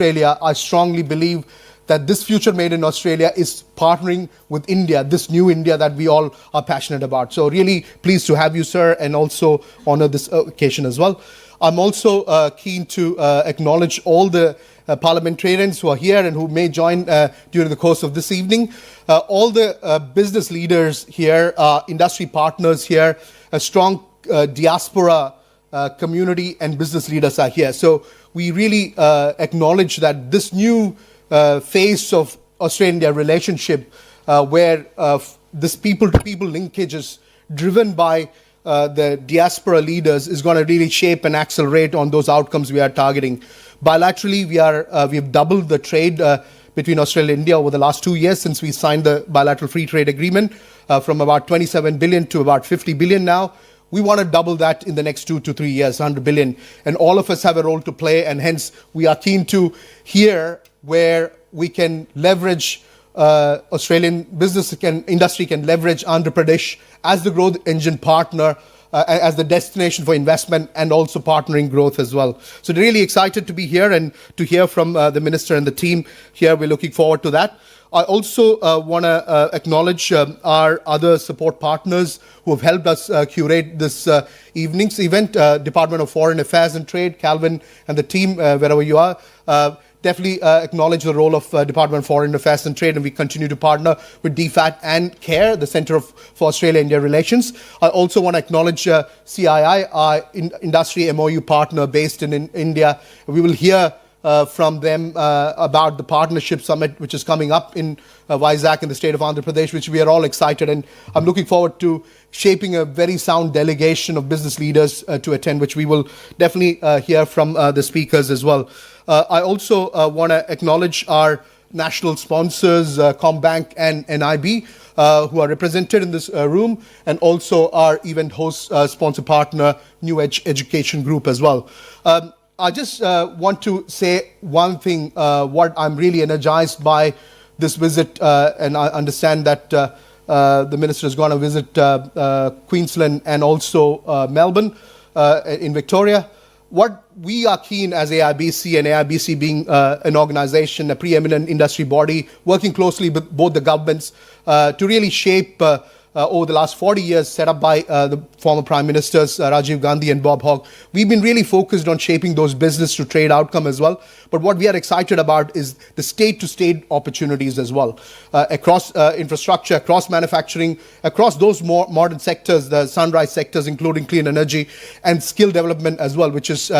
Australia, I strongly believe that this future made in Australia is partnering with India, this new India that we all are passionate about. So really pleased to have you, sir, and also honor this occasion as well. I'm also keen to acknowledge all the parliamentarians who are here and who may join during the course of this evening. All the business leaders here, industry partners here, a strong diaspora community and business leaders are here. So we really acknowledge that this new phase of Australia-India relationship where this people-to-people linkage is driven by the diaspora leaders is going to really shape and accelerate on those outcomes we are targeting. Bilaterally, we have doubled the trade between Australia and India over the last 2 years since we signed the bilateral free trade agreement from about 27 billion to about 50 billion now. We want to double that in the next 2 to 3 years, 100 billion. And all of us have a role to play, and hence we are keen to hear where we can leverage Australian business industry can leverage Andhra Pradesh as the growth engine partner, as the destination for investment and also partnering growth as well. So really excited to be here and to hear from the minister and the team here. We're looking forward to that. I also want to acknowledge our other support partners who have helped us curate this evening's event, Department of Foreign Affairs and Trade, Calvin and the team, wherever you are. Definitely acknowledge the role of Department of Foreign Affairs and Trade, and we continue to partner with DFAT and CARE, the Centre for Australia-India Relations. I also want to acknowledge CII, our industry MOU partner based in India. We will hear from them about the partnership summit which is coming up in Vizag in the state of Andhra Pradesh, which we are all excited, and I'm looking forward to shaping a very sound delegation of business leaders to attend, which we will definitely hear from the speakers as well. I also want to acknowledge our national sponsors, Combank and NIB, who are represented in this room, and also our event host sponsor partner, New Edge Education Group as well. I just want to say one thing, what I'm really energized by this visit, and I understand that the minister is going to visit Queensland and also Melbourne in Victoria. What we are keen as AIBC, and AIBC being an organization, a preeminent industry body, working closely with both the governments to really shape over the last 40 years, set up by the former Prime Ministers Rajiv Gandhi and Bob Hawke. We've been really focused on shaping those business to trade outcome as well. But what we are excited about is the state-to-state opportunities as well, across infrastructure, across manufacturing, across those more modern sectors, the sunrise sectors, including clean energy and skill development as well, which is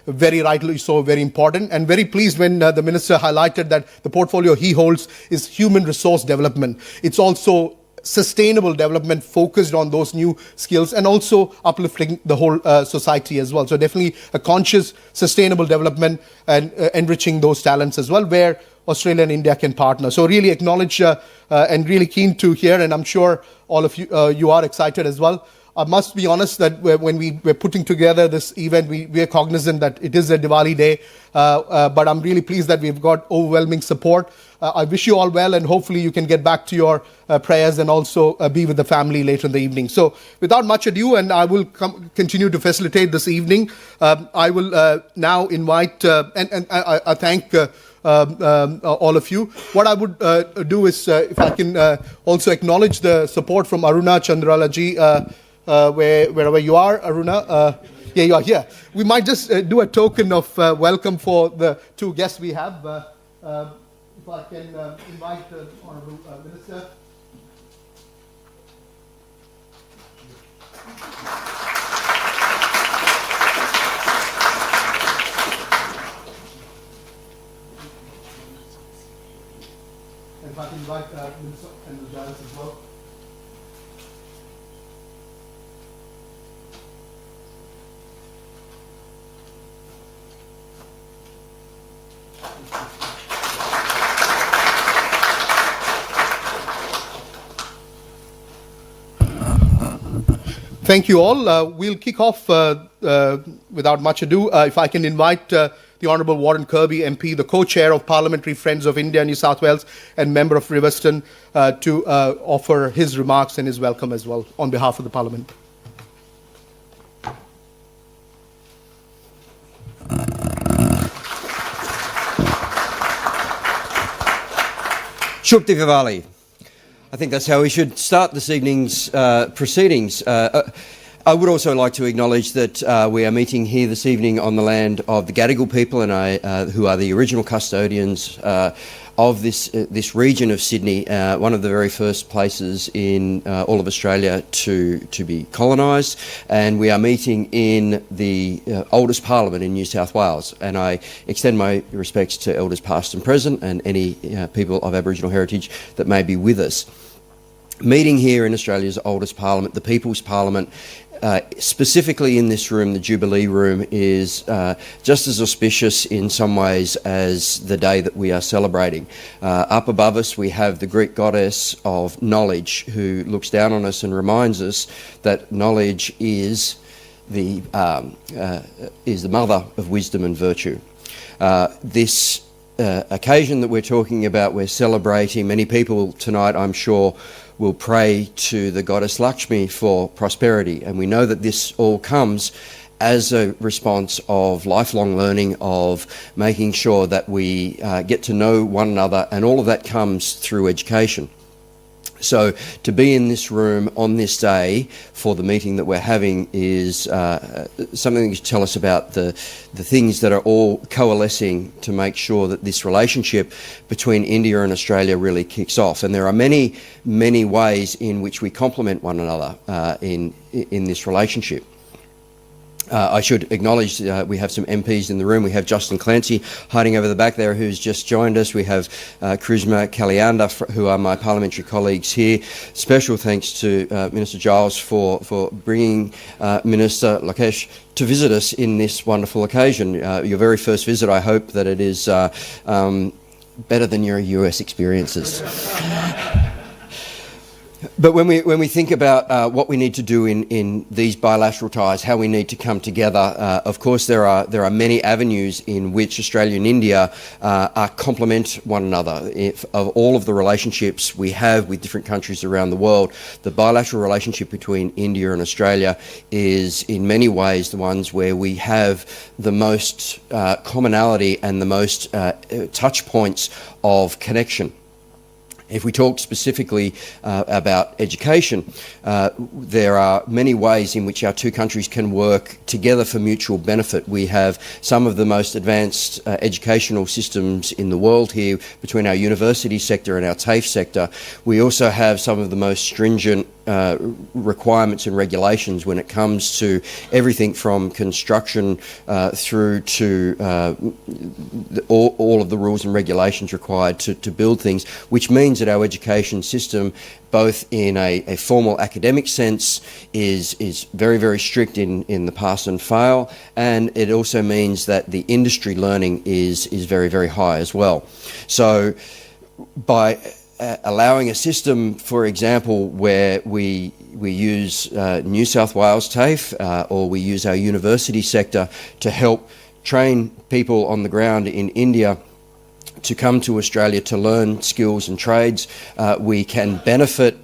very rightly so very important. And very pleased when the minister highlighted that the portfolio he holds is human resource development. It's also sustainable development focused on those new skills and also uplifting the whole society as well. So definitely a conscious, sustainable development and enriching those talents as well, where Australia and India can partner. So really acknowledge and really keen to hear, and I'm sure all of you are excited as well. I must be honest that when we were putting together this event, we are cognizant that it is a Diwali day, but I'm really pleased that we've got overwhelming support. I wish you all well, and hopefully you can get back to your prayers and also be with the family later in the evening. So without much ado, and I will continue to facilitate this evening, I will now invite, and I thank all of you. What I would do is, if I can also acknowledge the support from Aruna Chandralaji, wherever you are, Aruna. Yeah, you are here. We might just do a token of welcome for the two guests we have. If I can invite the Honourable Minister. And if I can invite Minister and the Giles as well. Thank you all. We'll kick off without much ado. If I can invite the Honourable Warren Kirby, MP, the co-chair of Parliamentary Friends of India, New South Wales, and member of Riverston, to offer his remarks and his welcome as well on behalf of the Parliament. Shuk Diwali. I think that's how we should start this evening's proceedings. I would also like to acknowledge that we are meeting here this evening on the land of the Gadigal people, and who are the original custodians of this region of Sydney, one of the very first places in all of Australia to be colonised. And we are meeting in the oldest parliament in New South Wales. And I extend my respects to elders past and present, and any people of Aboriginal heritage that may be with us. Meeting here in Australia's oldest parliament, the People's Parliament, specifically in this room, the Jubilee Room, is just as auspicious in some ways as the day that we are celebrating. Up above us we have the Greek goddess of knowledge, who looks down on us and reminds us that knowledge is the mother of wisdom and virtue. This occasion that we're talking about, we're celebrating. Many people tonight, I'm sure, will pray to the goddess Lakshmi for prosperity, and we know that this all comes as a response of lifelong learning, of making sure that we get to know one another, and all of that comes through education. So to be in this room on this day for the meeting that we're having is something that can tell us about the things that are all coalescing to make sure that this relationship between India and Australia really kicks off. And there are many, many ways in which we complement one another in this relationship. I should acknowledge we have some MPs in the room. We have Justin Clancy hiding over the back there, who's just joined us. We have Charisma Kalyanda, who are my parliamentary colleagues here. Special thanks to Minister Giles for bringing Minister Lokesh to visit us in this wonderful occasion. Your very first visit. I hope that it is better than your US experiences. But when we think about what we need to do in these bilateral ties, how we need to come together, of course there are many avenues in which Australia and India complement one another. Of all of the relationships we have with different countries around the world, the bilateral relationship between India and Australia is in many ways the ones where we have the most commonality and the most touch points of connection. If we talk specifically about education, there are many ways in which our two countries can work together for mutual benefit. We have some of the most advanced educational systems in the world here between our university sector and our TAFE sector. We also have some of the most stringent requirements and regulations when it comes to everything from construction through to all of the rules and regulations required to build things, which means that our education system, both in a formal academic sense, is very, very strict in the pass and fail, and it also means that the industry learning is very, very high as well. So by allowing a system, for example, where we use New South Wales TAFE or we use our university sector to help train people on the ground in India to come to Australia to learn skills and trades, we can benefit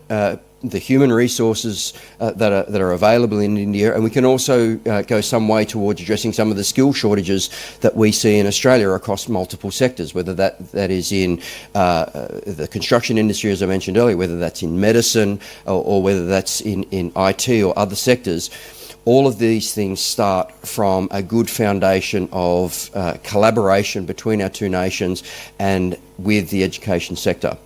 the human resources that are available in India, and we can also go some way towards addressing some of the skill shortages that we see in Australia across multiple sectors, whether that is in the construction industry, as I mentioned earlier, whether that's in medicine or whether that's in IT or other sectors. All of these things start from a good foundation of collaboration between our two nations and with the education sector.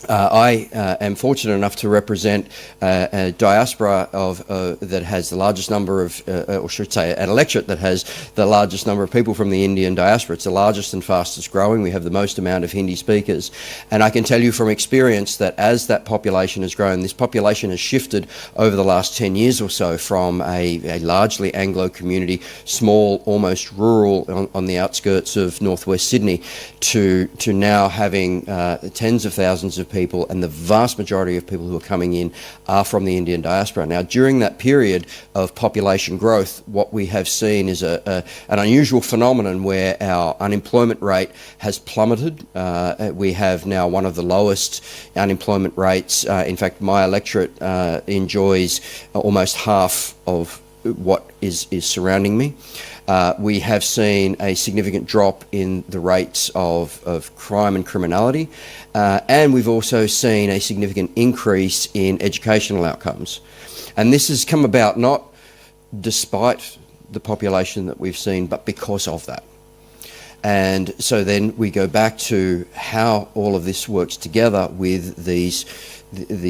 I am fortunate enough to represent a diaspora that has the largest number of, or should say, an electorate that has the largest number of people from the Indian diaspora. It's the largest and fastest growing. We have the most amount of Hindi speakers. And I can tell you from experience that as that population has grown, this population has shifted over the last 10 years or so from a largely Anglo community, small, almost rural on the outskirts of northwest Sydney, to now having tens of thousands of people, and the vast majority of people who are coming in are from the Indian diaspora. Now, during that period of population growth, what we have seen is an unusual phenomenon where our unemployment rate has plummeted. We have now one of the lowest unemployment rates. In fact, my electorate enjoys almost half of what is surrounding me. We have seen a significant drop in the rates of crime and criminality, and we've also seen a significant increase in educational outcomes. And this has come about not despite the population that we've seen, but because of that. And so then we go back to how all of this works together with these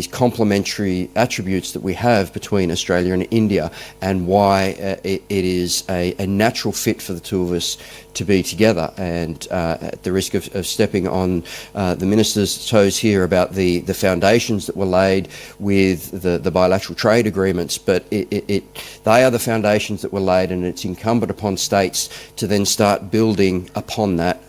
complementary attributes that we have between Australia and India, and why it is a natural fit for the two of us to be together. And at the risk of stepping on the Minister's toes here about the foundations that were laid with the bilateral trade agreements, but they are the foundations that were laid, and it's incumbent upon states to then start building upon that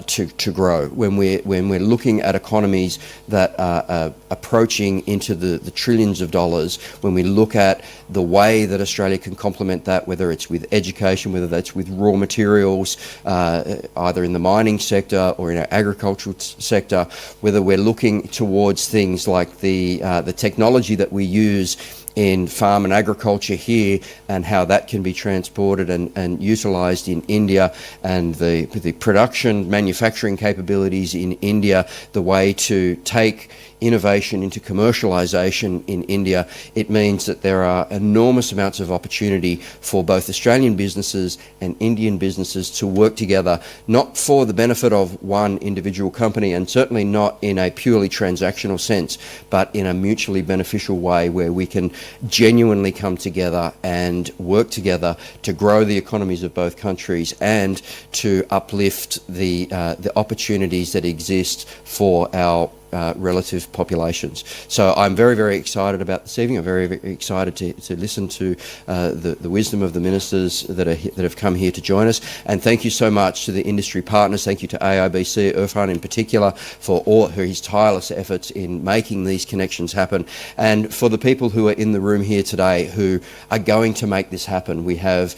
to grow. When we're looking at economies that are approaching into the trillions of dollars, when we look at the way that Australia can complement that, whether it's with education, whether that's with raw materials, either in the mining sector or in our agricultural sector, whether we're looking towards things like the technology that we use in farm and agriculture here, and how that can be transported and utilised in India, and the production, manufacturing capabilities in India, the way to take innovation into commercialisation in India, it means that there are enormous amounts of opportunity for both Australian businesses and Indian businesses to work together, not for the benefit of one individual company, and certainly not in a purely transactional sense, but in a mutually beneficial way where we can genuinely come together and work together to grow the economies of both countries and to uplift the opportunities that exist for our relative populations. So I'm very, very excited about this evening. I'm very, very excited to listen to the wisdom of the ministers that have come here to join us. And thank you so much to the industry partners. Thank you to AIBC, Irfan in particular, for all his tireless efforts in making these connections happen. And for the people who are in the room here today who are going to make this happen, we have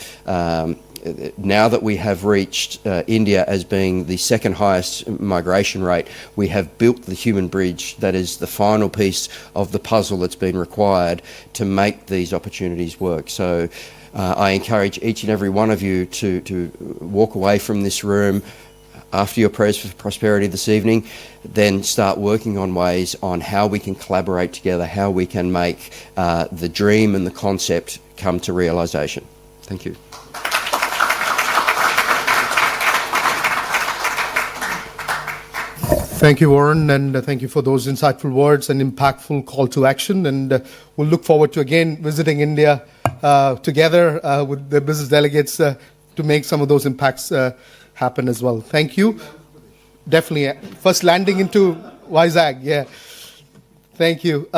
now that we have reached India as being the second highest migration rate, we have built the human bridge that is the final piece of the puzzle that's been required to make these opportunities work. So I encourage each and every one of you to walk away from this room after your prayers for prosperity this evening, then start working on ways on how we can collaborate together, how we can make the dream and the concept come to realisation. Thank you. Thank you, Warren, and thank you for those insightful words and impactful call to action. And we'll look forward to again visiting India together with the business delegates to make some of those impacts happen as well. Thank you. Definitely. First landing into Vizag, yeah. Thank you.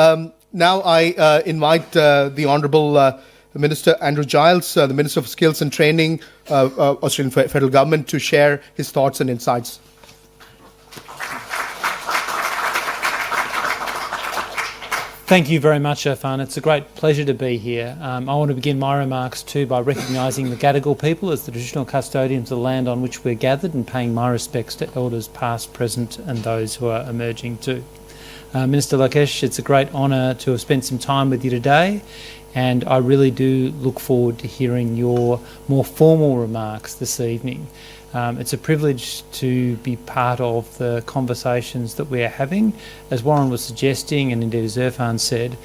Now I invite the Honourable Minister Andrew Giles, the Minister of Skills and Training, Australian Federal Government, to share his thoughts and insights. Thank you very much, Irfan. It's a great pleasure to be here. I want to begin my remarks too by recognising the Gadigal people as the traditional custodians of the land on which we're gathered, and paying my respects to elders past, present and those who are emerging too. Minister Lokesh, it's a great honour to have spent some time with you today, and I really do look forward to hearing your more formal remarks this evening. It's a privilege to be part of the conversations that we are having. As Warren was suggesting, and indeed as Irfan said,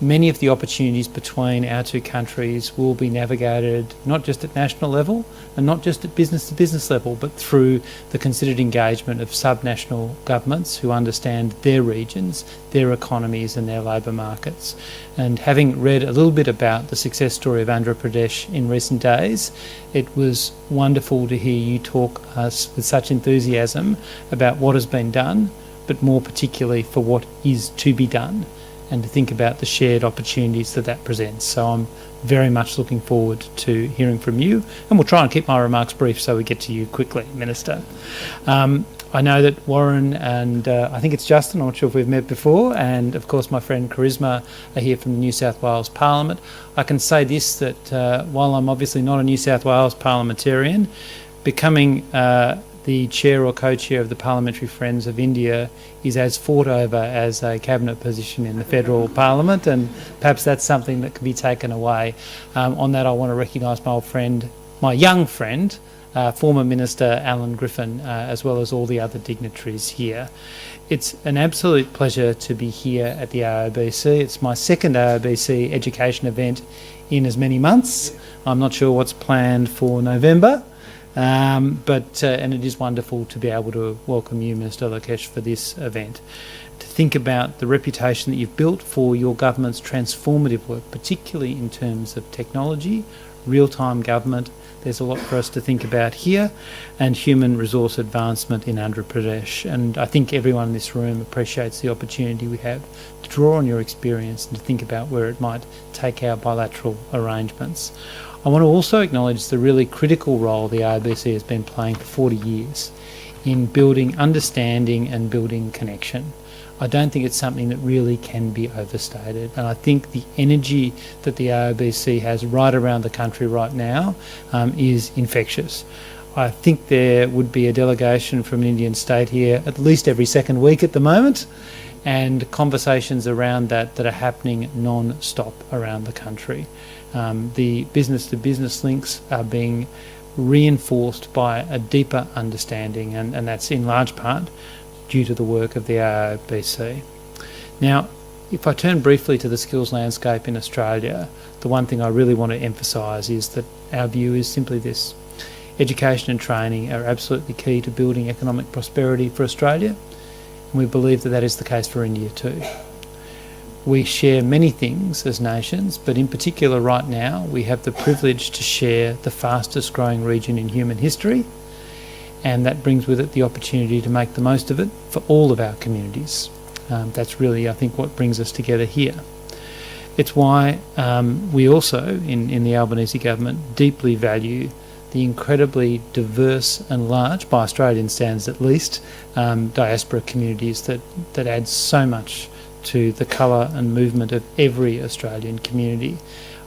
many of the opportunities between our two countries will be navigated not just at national level and not just at business to business level, but through the considered engagement of subnational governments who understand their regions, their economies and their labour markets. And having read a little bit about the success story of Andhra Pradesh in recent days, it was wonderful to hear you talk us with such enthusiasm about what has been done, but more particularly for what is to be done, and to think about the shared opportunities that presents. So I'm very much looking forward to hearing from you, and we'll try and keep my remarks brief so we get to you quickly, Minister. I know that Warren and I think it's Justin, I'm not sure if we've met before, and of course my friend Charisma are here from the New South Wales Parliament. I can say this, that while I'm obviously not a New South Wales parliamentarian, becoming the chair or co-chair of the Parliamentary Friends of India is as fought over as a cabinet position in the federal parliament, and perhaps that's something that can be taken away. On that, I want to recognise my old friend my young friend, former Minister Alan Griffin, as well as all the other dignitaries here. It's an absolute pleasure to be here at the AOBC. It's my second AOBC education event in as many months. I'm not sure what's planned for November, and it is wonderful to be able to welcome you, Minister Lokesh, for this event. To think about the reputation that you've built for your government's transformative work, particularly in terms of technology, real-time government. There's a lot for us to think about here, and human resource advancement in Andhra Pradesh. And I think everyone in this room appreciates the opportunity we have to draw on your experience and to think about where it might take our bilateral arrangements. I want to also acknowledge the really critical role the AOBC has been playing for 40 years in building understanding and building connection. I don't think it's something that really can be overstated, and I think the energy that the AOBC has right around the country right now is infectious. I think there would be a delegation from an Indian state here at least every second week at the moment, and conversations around that are happening non-stop around the country. The business-to-business links are being reinforced by a deeper understanding, and that's in large part due to the work of the AOBC. Now, if I turn briefly to the skills landscape in Australia, the one thing I really want to emphasise is that our view is simply this. Education and training are absolutely key to building economic prosperity for Australia, and we believe that that is the case for India too. We share many things as nations, but in particular right now we have the privilege to share the fastest growing region in human history, and that brings with it the opportunity to make the most of it for all of our communities. That's really, I think, what brings us together here. It's why we also, in the Albanese government, deeply value the incredibly diverse and large, by Australian standards at least, diaspora communities that add so much to the colour and movement of every Australian community.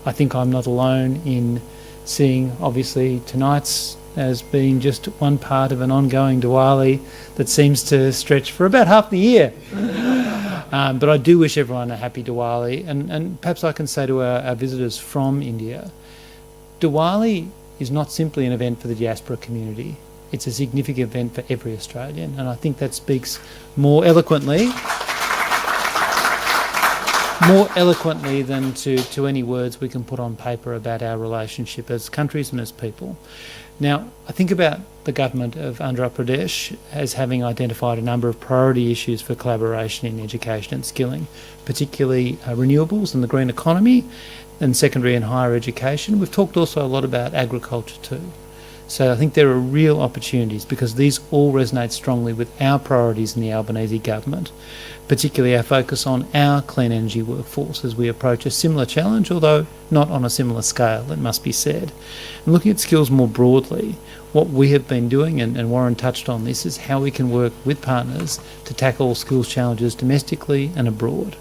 I think I'm not alone in seeing, obviously, tonight's as being just one part of an ongoing Diwali that seems to stretch for about half the year. But I do wish everyone a happy Diwali, and perhaps I can say to our visitors from India, Diwali is not simply an event for the diaspora community, it's a significant event for every Australian, and I think that speaks more eloquently than to any words we can put on paper about our relationship as countries and as people. Now, I think about the government of Andhra Pradesh as having identified a number of priority issues for collaboration in education and skilling, particularly renewables and the green economy and secondary and higher education. We've talked also a lot about agriculture too. So I think there are real opportunities because these all resonate strongly with our priorities in the Albanese government, particularly our focus on our clean energy workforce as we approach a similar challenge, although not on a similar scale, it must be said. And looking at skills more broadly, what we have been doing, and Warren touched on this, is how we can work with partners to tackle skills challenges domestically and abroad.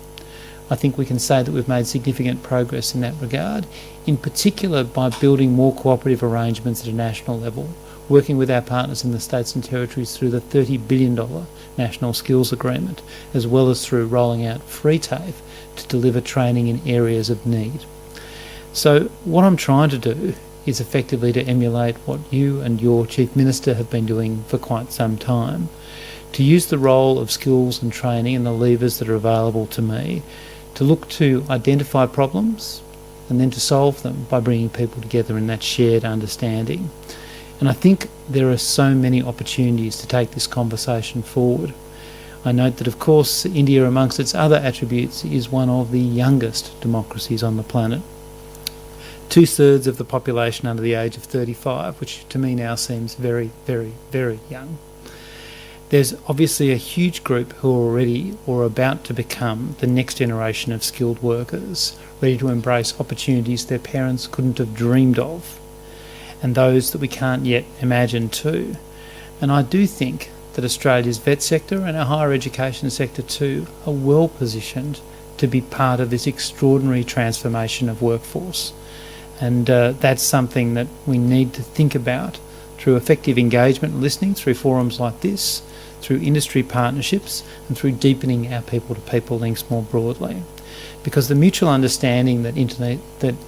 I think we can say that we've made significant progress in that regard, in particular by building more cooperative arrangements at a national level, working with our partners in the states and territories through the $30 billion National Skills Agreement, as well as through rolling out free TAFE to deliver training in areas of need. So what I'm trying to do is effectively to emulate what you and your Chief Minister have been doing for quite some time, to use the role of skills and training and the levers that are available to me to look to identify problems and then to solve them by bringing people together in that shared understanding. And I think there are so many opportunities to take this conversation forward. I note that, of course, India, amongst its other attributes, is one of the youngest democracies on the planet. 2/3 of the population under the age of 35, which to me now seems very, very, very young. There's obviously a huge group who are already or about to become the next generation of skilled workers, ready to embrace opportunities their parents couldn't have dreamed of, and those that we can't yet imagine too. And I do think that Australia's vet sector and our higher education sector too are well positioned to be part of this extraordinary transformation of workforce. And that's something that we need to think about through effective engagement and listening, through forums like this, through industry partnerships, and through deepening our people-to-people links more broadly. because the mutual understanding that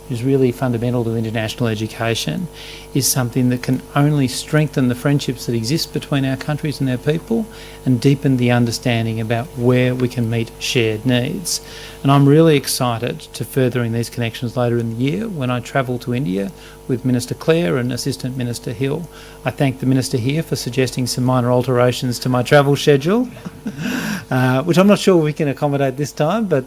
is really fundamental to international education is something that can only strengthen the friendships that exist between our countries and their people and deepen the understanding about where we can meet shared needs. And I'm really excited to furthering these connections later in the year when I travel to India with Minister Clare and Assistant Minister Hill. I thank the Minister here for suggesting some minor alterations to my travel schedule, which I'm not sure we can accommodate this time, but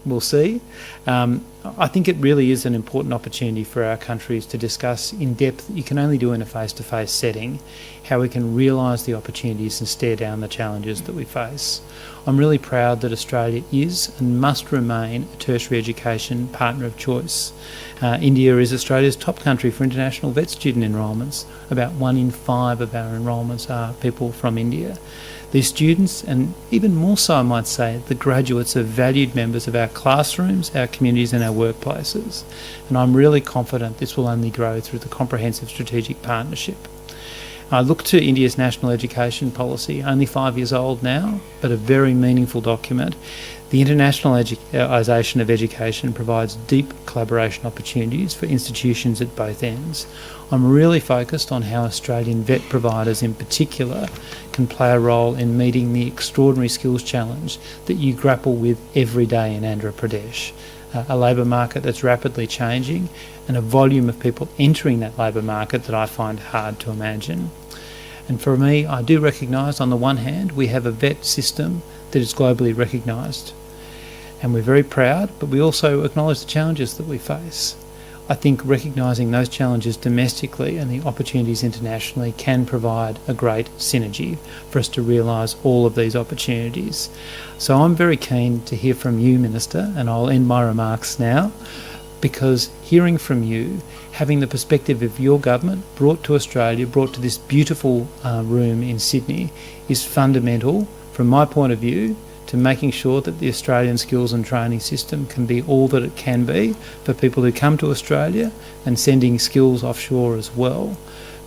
we'll see. I think it really is an important opportunity for our countries to discuss in depth, you can only do in a face-to-face setting, how we can realise the opportunities and stare down the challenges that we face. I'm really proud that Australia is and must remain a tertiary education partner of choice. India is Australia's top country for international vet student enrolments. About 1 in 5 of our enrolments are people from India. These students, and even more so I might say, the graduates are valued members of our classrooms, our communities and our workplaces. And I'm really confident this will only grow through the comprehensive strategic partnership. I look to India's national education policy, only 5 years old now, but a very meaningful document. The internationalisation of education provides deep collaboration opportunities for institutions at both ends. I'm really focused on how Australian vet providers in particular can play a role in meeting the extraordinary skills challenge that you grapple with every day in Andhra Pradesh. A labour market that's rapidly changing and a volume of people entering that labour market that I find hard to imagine. And for me, I do recognise on the one hand we have a vet system that is globally recognised, and we're very proud, but we also acknowledge the challenges that we face. I think recognising those challenges domestically and the opportunities internationally can provide a great synergy for us to realise all of these opportunities. So I'm very keen to hear from you, Minister, and I'll end my remarks now, because hearing from you, having the perspective of your government brought to Australia, brought to this beautiful room in Sydney, is fundamental, from my point of view, to making sure that the Australian skills and training system can be all that it can be for people who come to Australia and sending skills offshore as well,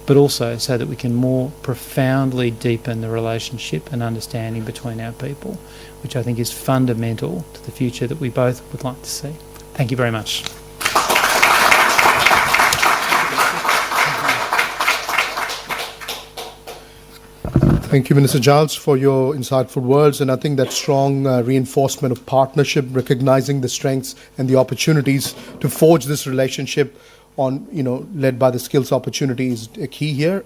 but also so that we can more profoundly deepen the relationship and understanding between our people, which I think is fundamental to the future that we both would like to see. Thank you very much. Thank you, Minister Giles, for your insightful words. And I think that strong reinforcement of partnership, recognizing the strengths and the opportunities to forge this relationship on, led by the skills opportunity is a key here.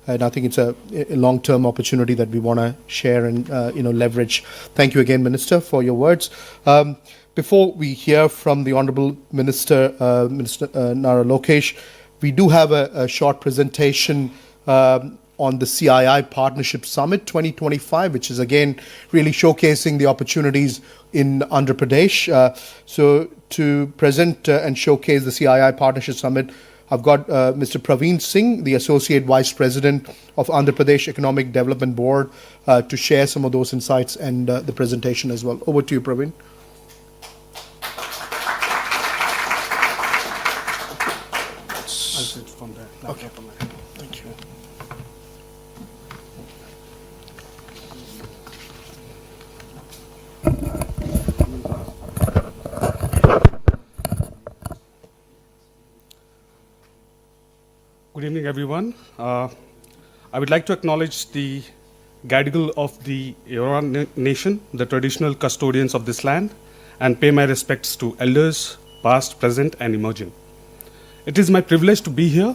And I think it's a long-term opportunity that we want to share and, leverage. Thank you again, Minister, for your words. Before we hear from the Honourable Minister, Minister Nara Lokesh, we do have a short presentation on the CII Partnership Summit 2025, which is again really showcasing the opportunities in Andhra Pradesh. So to present and showcase the CII Partnership Summit, I've got Mr. Praveen Singh, the Associate Vice President of Andhra Pradesh Economic Development Board, to share some of those insights and the presentation as well. Over to you, Praveen. I'll sit from there. Okay. Thank you. Good evening, everyone. I would like to acknowledge the Gadigal of the Eora Nation, the traditional custodians of this land, and pay my respects to elders, past, present, and emerging. It is my privilege to be here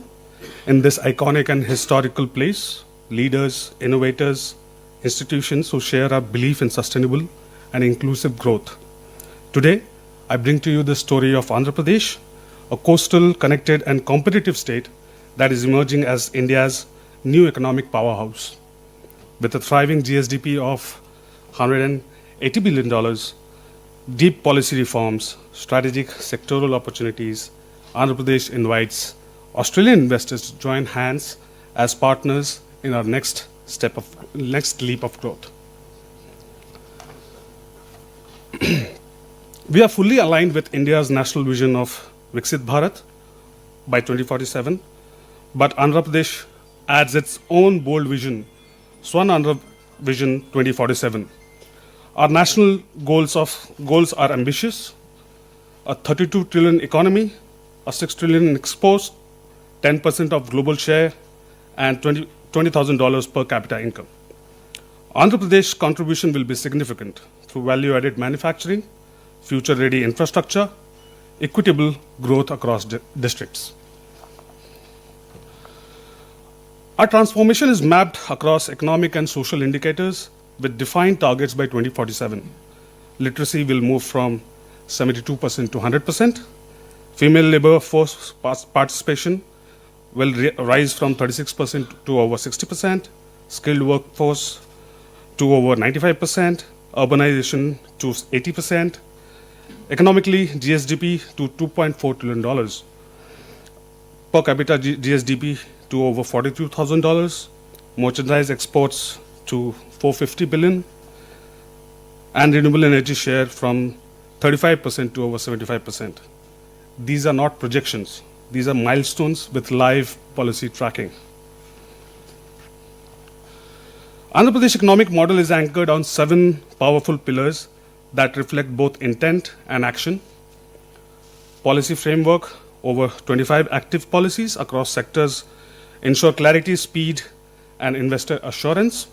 in this iconic and historical place. Leaders, innovators, institutions who share our belief in sustainable and inclusive growth. Today, I bring to you the story of Andhra Pradesh, a coastal, connected, and competitive state that is emerging as India's new economic powerhouse. With a thriving GSDP of $180 billion, deep policy reforms, strategic sectoral opportunities, Andhra Pradesh invites Australian investors to join hands as partners in our next leap of growth. We are fully aligned with India's national vision of Viksit Bharat by 2047, but Andhra Pradesh adds its own bold vision, Swan Andhra Vision 2047. Our national goals are ambitious: a 32 trillion economy, a 6 trillion in exports, 10% of global share, and $20,000 per capita income. Andhra Pradesh contribution will be significant through value-added manufacturing, future-ready infrastructure, equitable growth across districts. Our transformation is mapped across economic and social indicators with defined targets by 2047. Literacy will move from 72% to 100%. Female labor force participation will rise from 36% to over 60%. Skilled workforce to over 95%. Urbanization to 80%. Economically, GSDP to $2.4 trillion. Per capita GSDP to over $42,000. Merchandise exports to $450 billion. And renewable energy share from 35% to over 75%. These are not projections. These are milestones with live policy tracking. Andhra Pradesh economic model is anchored on 7 powerful pillars that reflect both intent and action. Policy framework, over 25 active policies across sectors ensure clarity, speed, and investor assurance.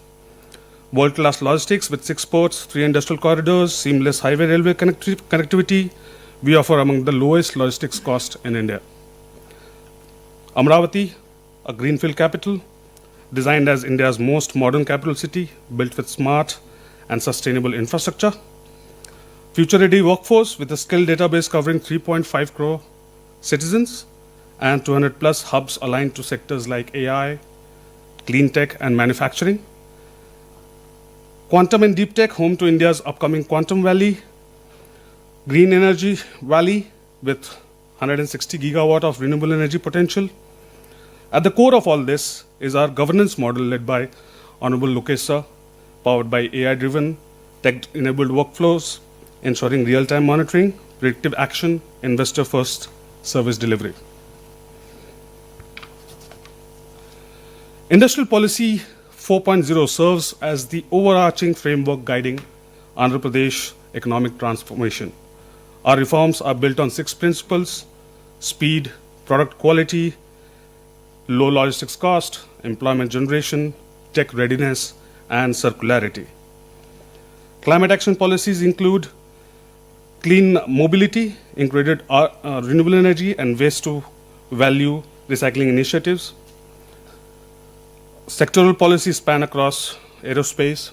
World-class logistics with 6 ports, 3 industrial corridors, seamless highway railway connectivity. We offer among the lowest logistics cost in India. Amravati, a greenfield capital, designed as India's most modern capital city, built with smart and sustainable infrastructure. Future-ready workforce with a skilled database covering 3.5 crore citizens and 200 plus hubs aligned to sectors like AI, clean tech, and manufacturing. Quantum and deep tech, home to India's upcoming Quantum Valley. Green Energy Valley with 160 gigawatt of renewable energy potential. At the core of all this is our governance model led by Honorable Lokesh sir, powered by AI-driven, tech-enabled workflows, ensuring real-time monitoring, predictive action, investor-first service delivery. Industrial Policy 4.0 serves as the overarching framework guiding Andhra Pradesh economic transformation. Our reforms are built on 6 principles: speed, product quality, low logistics cost, employment generation, tech readiness, and circularity. Climate action policies include clean mobility, included renewable energy and waste to value recycling initiatives. Sectoral policies span across aerospace,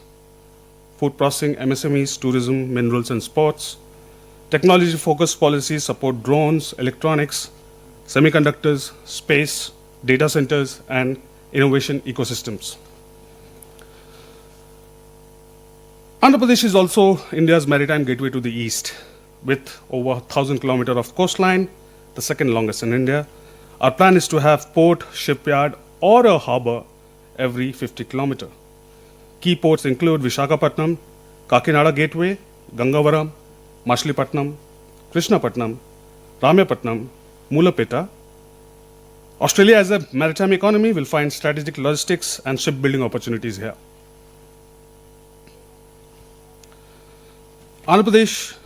food processing, MSMEs, tourism, minerals, and sports. Technology-focused policies support drones, electronics, semiconductors, space, data centers, and innovation ecosystems. Andhra Pradesh is also India's maritime gateway to the east, with over 1,000 kilometers of coastline, the second longest in India. Our plan is to have port, shipyard, or a harbor every 50 kilometers. Key ports include Visakhapatnam, Kakinada Gateway, Gangavaram, Machilipatnam, Krishnapatnam, Ramyapatnam, Mulapeta. Australia as a maritime economy will find strategic logistics and shipbuilding opportunities here. Andhra Pradesh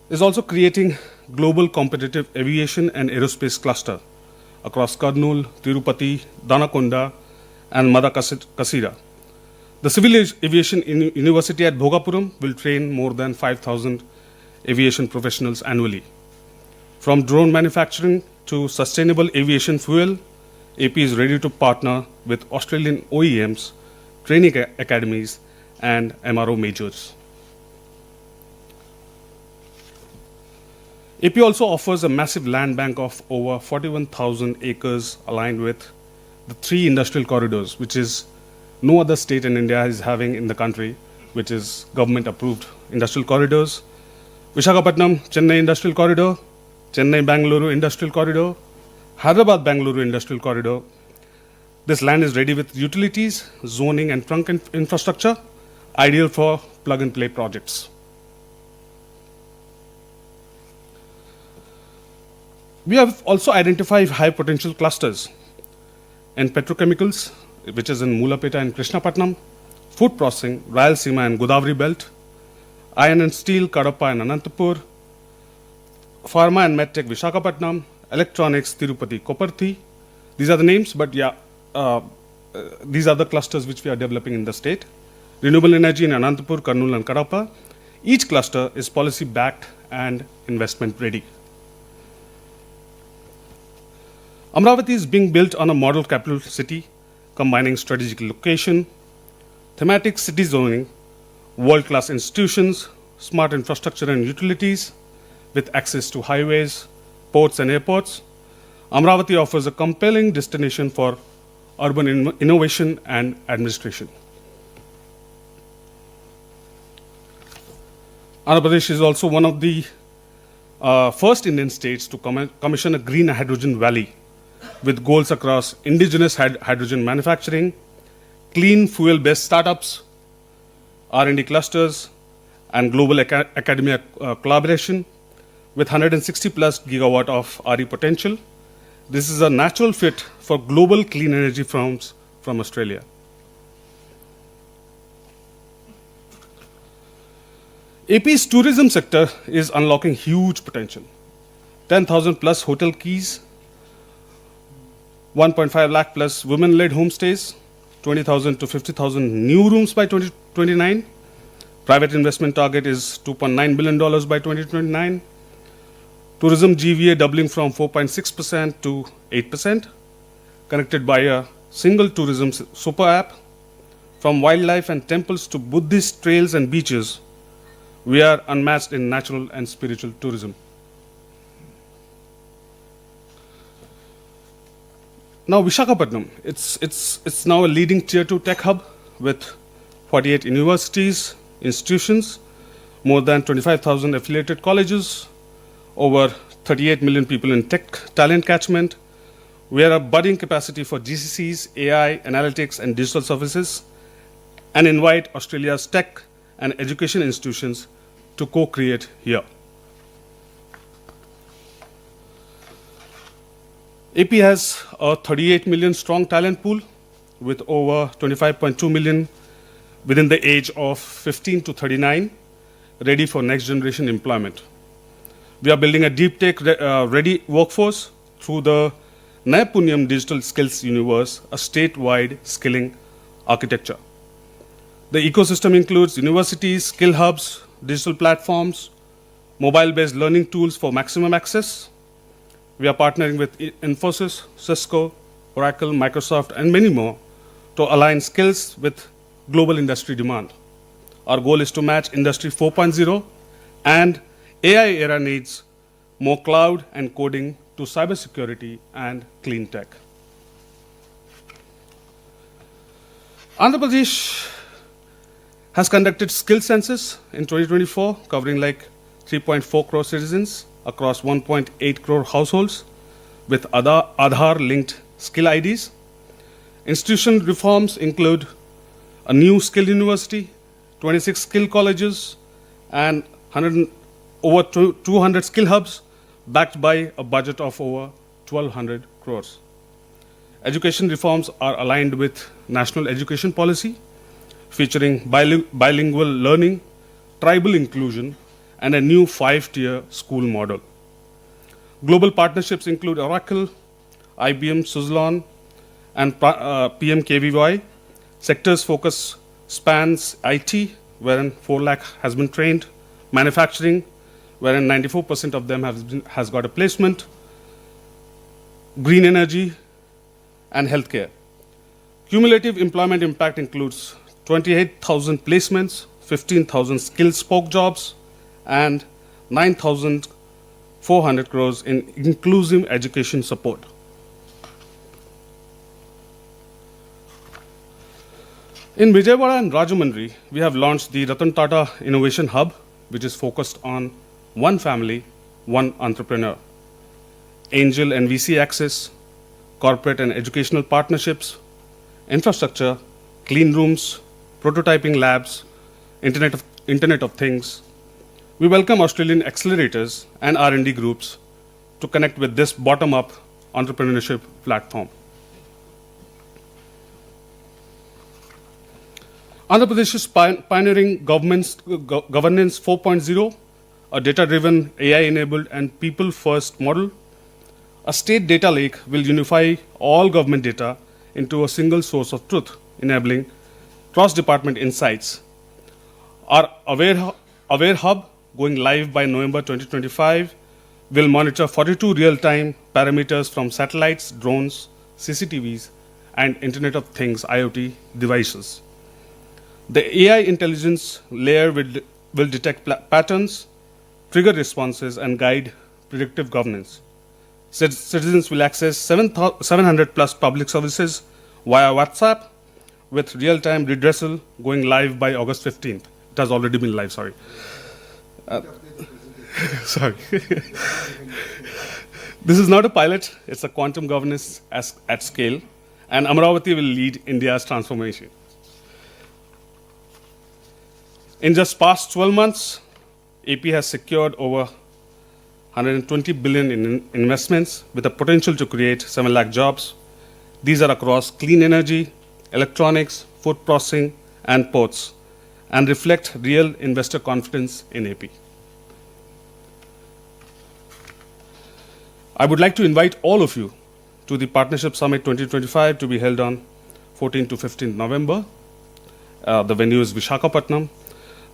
is also creating global competitive aviation and aerospace cluster across Kurnool, Tirupati, Danakonda, and Madakasira. The Civil Aviation University at Bhogapuram will train more than 5,000 aviation professionals annually. From drone manufacturing to sustainable aviation fuel, AP is ready to partner with Australian OEMs, training academies, and MRO majors. AP also offers a massive land bank of over 41,000 acres aligned with the 3 industrial corridors, which is no other state in India is having in the country, which is government-approved industrial corridors. Visakhapatnam, Chennai Industrial Corridor, Chennai-Bangalore Industrial Corridor, Hyderabad-Bangalore Industrial Corridor. This land is ready with utilities, zoning, and trunk infrastructure, ideal for plug-and-play projects. We have also identified high potential clusters in petrochemicals, which is in Mulapeta and Krishnapatnam, food processing, Rayalaseema and Godavari Belt, iron and steel, Kadapa and Anantapur, pharma and medtech, Vishakhapatnam, electronics, Tirupati, Koparthi. These are the names, but yeah, these are the clusters which we are developing in the state. Renewable energy in Anantapur, Kurnool and Kadapa. Each cluster is policy backed and investment ready. Amravati is being built on a model capital city, combining strategic location, thematic city zoning, world-class institutions, smart infrastructure and utilities, with access to highways, ports and airports. Amravati offers a compelling destination for urban innovation and administration. Andhra Pradesh is also one of the first Indian states to commission a green hydrogen valley with goals across indigenous hydrogen manufacturing, clean fuel-based startups, R&D clusters, and global academia collaboration with 160 plus gigawatt of RE potential. This is a natural fit for global clean energy firms from Australia. AP's tourism sector is unlocking huge potential. 10,000 plus hotel keys, 1.5 lakh plus women-led homestays, 20,000 to 50,000 new rooms by 2029. Private investment target is $2.9 billion by 2029. Tourism GVA doubling from 4.6% to 8%, connected by a single tourism super app. From wildlife and temples to Buddhist trails and beaches, we are unmatched in natural and spiritual tourism. Now Vishakhapatnam, it's now a leading tier 2 tech hub with 48 universities, institutions, more than 25,000 affiliated colleges, over 38 million people in tech talent catchment. We are a budding capacity for GCCs, AI, analytics, and digital services, and invite Australia's tech and education institutions to co-create here. AP has a 38 million strong talent pool with over 25.2 million within the age of 15 to 39, ready for next generation employment. We are building a deep tech ready workforce through the Naipunyam Digital Skills Universe, a statewide skilling architecture. The ecosystem includes universities, skill hubs, digital platforms, mobile-based learning tools for maximum access. We are partnering with Infosys, Cisco, Oracle, Microsoft, and many more to align skills with global industry demand. Our goal is to match Industry 4.0 and AI era needs, more cloud and coding to cybersecurity and clean tech. Andhra Pradesh has conducted skill census in 2024, covering like 3.4 crore citizens across 1.8 crore households with Aadhaar-linked skill IDs. Institutional reforms include a new skill university, 26 skill colleges, and over 200 skill hubs backed by a budget of over 1,200 crores. Education reforms are aligned with national education policy, featuring bilingual learning, tribal inclusion, and a new 5-tier school model. Global partnerships include Oracle, IBM, Suzlon, and PMKVY. Sectors focus spans IT, wherein 4 lakh has been trained, manufacturing, wherein 94% of them has got a placement, green energy, and healthcare. Cumulative employment impact includes 28,000 placements, 15,000 skilled spoke jobs, and 9,400 crores in inclusive education support. In Vijayawada and Rajahmundry, we have launched the Ratan Tata Innovation Hub, which is focused on one family, one entrepreneur. Angel and VC access, corporate and educational partnerships, infrastructure, clean rooms, prototyping labs, Internet of Things. We welcome Australian accelerators and R&D groups to connect with this bottom-up entrepreneurship platform. Andhra Pradesh is pioneering governance 4.0, a data-driven, AI-enabled and people-first model. A state data lake will unify all government data into a single source of truth, enabling cross-department insights. Our Aware Hub, going live by November 2025, will monitor 42 real-time parameters from satellites, drones, CCTVs, and Internet of Things (IoT) devices. The AI intelligence layer will detect patterns, trigger responses, and guide predictive governance. Citizens will access 700 plus public services via WhatsApp with real-time redressal going live by August 15th. It has already been live, sorry. Sorry. This is not a pilot, it's a quantum governance at scale, and Amaravati will lead India's transformation. In just past 12 months, AP has secured over 120 billion in investments with the potential to create 7 lakh jobs. These are across clean energy, electronics, food processing, and ports, and reflect real investor confidence in AP. I would like to invite all of you to the Partnership Summit 2025 to be held on 14 to 15 November. The venue is Visakhapatnam.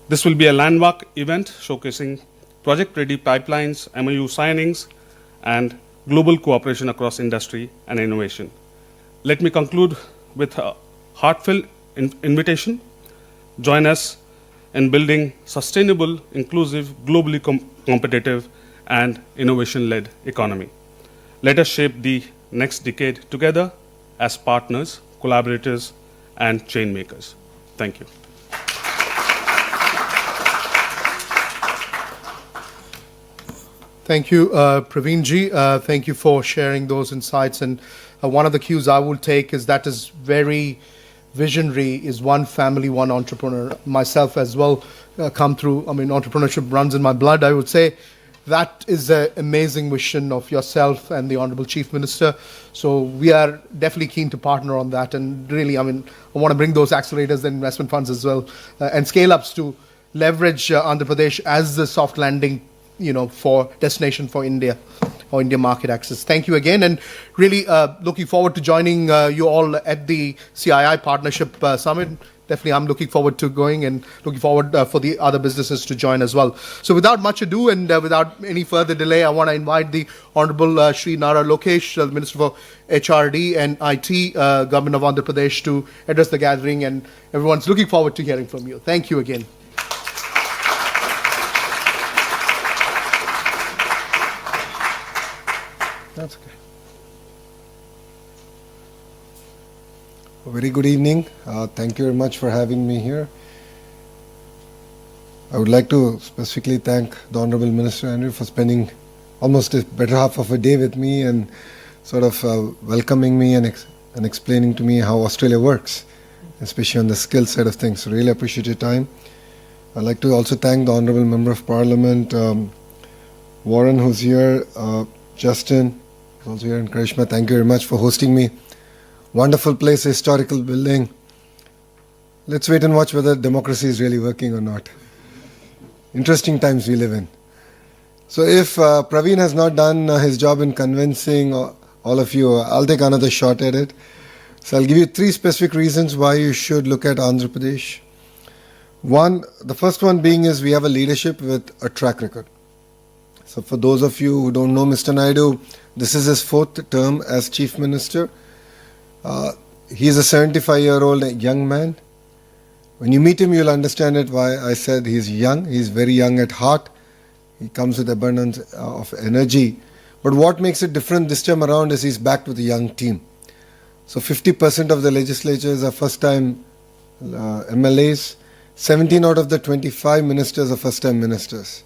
This will be a landmark event showcasing project-ready pipelines, MOU signings, and global cooperation across industry and innovation. Let me conclude with a heartfelt invitation. Join us in building sustainable, inclusive, globally competitive, and innovation-led economy. Let us shape the next decade together as partners, collaborators, and chain makers. Thank you. Thank you, Praveen ji. Thank you for sharing those insights. And one of the cues I will take is that is very visionary, is one family, one entrepreneur. Myself as well come through, entrepreneurship runs in my blood, I would say. That is an amazing vision of yourself and the Honorable Chief Minister. So we are definitely keen to partner on that. And really, I want to bring those accelerators and investment funds as well and scale-ups to leverage Andhra Pradesh as the soft landing for destination for India or India market access. Thank you again, and really looking forward to joining you all at the CII Partnership Summit. Definitely, I'm looking forward to going and looking forward for the other businesses to join as well. So without much ado and without any further delay, I want to invite the Honorable Shri Nara Lokesh, the Minister for HRD and IT, Government of Andhra Pradesh, to address the gathering, and everyone's looking forward to hearing from you. Thank you again. That's okay. A very good evening. Thank you very much for having me here. I would like to specifically thank the Honorable Minister Andrew for spending almost a better half of a day with me and sort of welcoming me and explaining to me how Australia works, especially on the skill side of things. So really appreciate your time. I'd like to also thank the Honorable Member of Parliament, Warren, who's here, Justin, who's also here, and Karishma. Thank you very much for hosting me. Wonderful place, historical building. Let's wait and watch whether democracy is really working or not. Interesting times we live in. So if Praveen has not done his job in convincing all of you, I'll take another shot at it. So I'll give you 3 specific reasons why you should look at Andhra Pradesh. The first one being is we have a leadership with a track record. So for those of you who don't know Mr. Naidu, this is his 4th term as Chief Minister. He is a 75-year-old young man. When you meet him, you'll understand it why I said he's young. He's very young at heart. He comes with abundance of energy. But what makes it different this time around is he's backed with a young team. So 50% of the legislatures are first-time MLAs. 17 out of the 25 ministers are first-time ministers.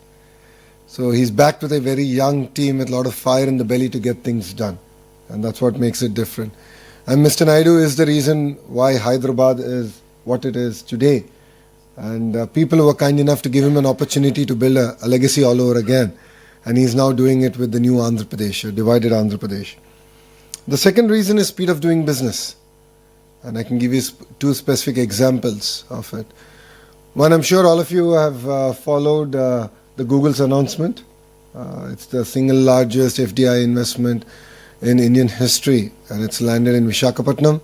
So he's backed with a very young team with a lot of fire in the belly to get things done. And that's what makes it different. And Mr. Naidu is the reason why Hyderabad is what it is today. And people who were kind enough to give him an opportunity to build a legacy all over again. And he's now doing it with the new Andhra Pradesh, divided Andhra Pradesh. The second reason is speed of doing business. And I can give you two specific examples of it. One, I'm sure all of you have followed the Google's announcement. It's the single largest FDI investment in Indian history, and it's landed in Visakhapatnam.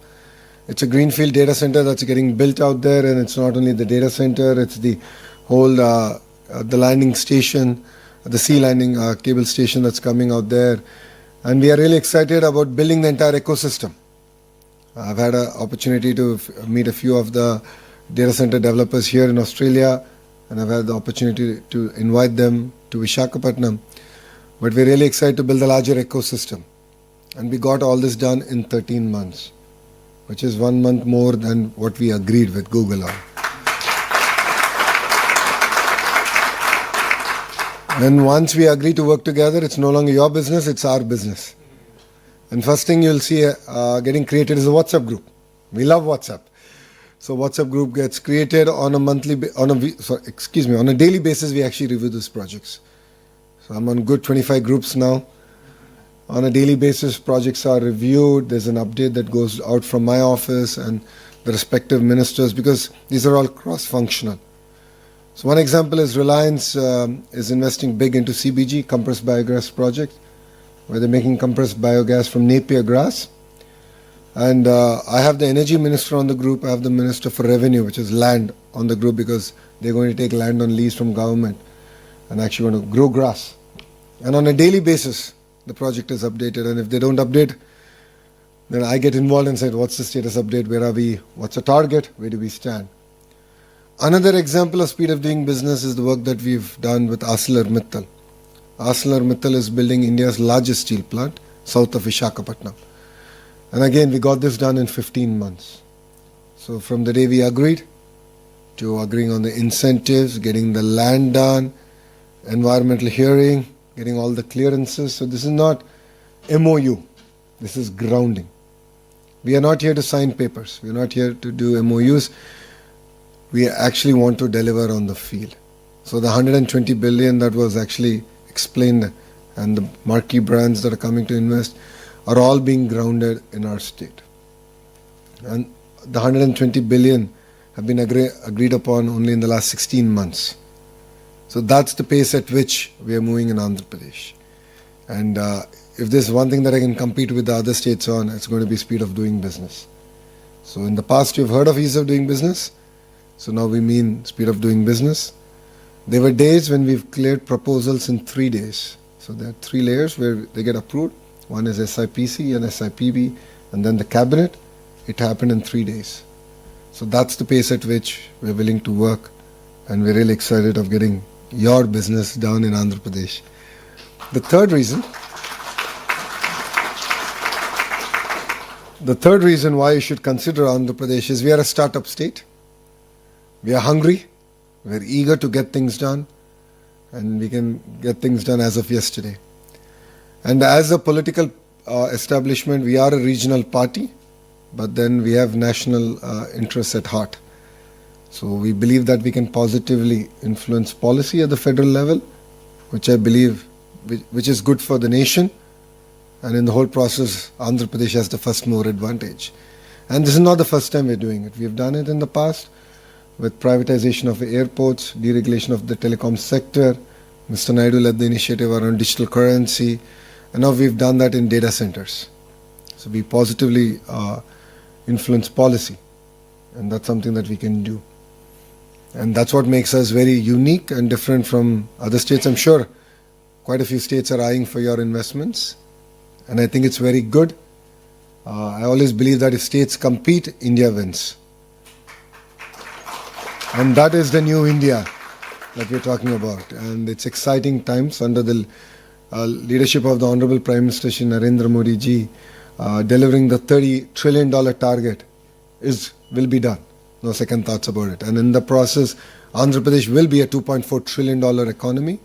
It's a greenfield data center that's getting built out there, and it's not only the data center, it's the whole the landing station, the sea landing cable station that's coming out there. And we are really excited about building the entire ecosystem. I've had an opportunity to meet a few of the data center developers here in Australia, and I've had the opportunity to invite them to Visakhapatnam. But we're really excited to build a larger ecosystem. And we got all this done in 13 months, which is 1 month more than what we agreed with Google on. And once we agree to work together, it's no longer your business, it's our business. And first thing you'll see getting created is a WhatsApp group. We love WhatsApp. So WhatsApp group gets created on a daily basis. We actually review these projects. So I'm on good 25 groups now. On a daily basis, projects are reviewed. There's an update that goes out from my office and the respective ministers, because these are all cross-functional. So one example is Reliance is investing big into CBG, compressed biogas project, where they're making compressed biogas from Napier grass. And I have the energy minister on the group. I have the minister for revenue, which is land, on the group, because they're going to take land on lease from government and actually want to grow grass. And on a daily basis, the project is updated. And if they don't update, then I get involved and say, what's the status update? Where are we? What's the target? Where do we stand? Another example of speed of doing business is the work that we've done with ArcelorMittal. ArcelorMittal is building India's largest steel plant south of Visakhapatnam. And again, we got this done in 15 months. So from the day we agreed to agreeing on the incentives, getting the land done, environmental hearing, getting all the clearances. So this is not MOU. This is grounding. We are not here to sign papers. We are not here to do MOUs. We actually want to deliver on the field. So the 120 billion that was actually explained and the marquee brands that are coming to invest are all being grounded in our state. And the 120 billion have been agreed upon only in the last 16 months. So that's the pace at which we are moving in Andhra Pradesh. And if there's one thing that I can compete with the other states on, it's going to be speed of doing business. So in the past, you've heard of ease of doing business. So now we mean speed of doing business. There were days when we've cleared proposals in 3 days. So there are 3 layers where they get approved. One is SIPC and SIPB, and then the cabinet. It happened in 3 days. So that's the pace at which we're willing to work, and we're really excited of getting your business down in Andhra Pradesh. The third reason why you should consider Andhra Pradesh is we are a startup state. We are hungry, we're eager to get things done, and we can get things done as of yesterday. And as a political establishment, we are a regional party, but then we have national interests at heart. So we believe that we can positively influence policy at the federal level, which I believe which is good for the nation. And in the whole process, Andhra Pradesh has the first mover advantage. And this is not the first time we're doing it. We've done it in the past with privatization of airports, deregulation of the telecom sector. Mr. Naidu led the initiative around digital currency. And now we've done that in data centers. So we positively influence policy. And that's something that we can do. And that's what makes us very unique and different from other states. I'm sure quite a few states are eyeing for your investments. And I think it's very good. I always believe that if states compete, India wins. And that is the new India that we're talking about. And it's exciting times under the leadership of the Honorable Prime Minister Shri Narendra Modi ji. Delivering the $30 trillion target will be done. No second thoughts about it. And in the process, Andhra Pradesh will be a $2.4 trillion economy.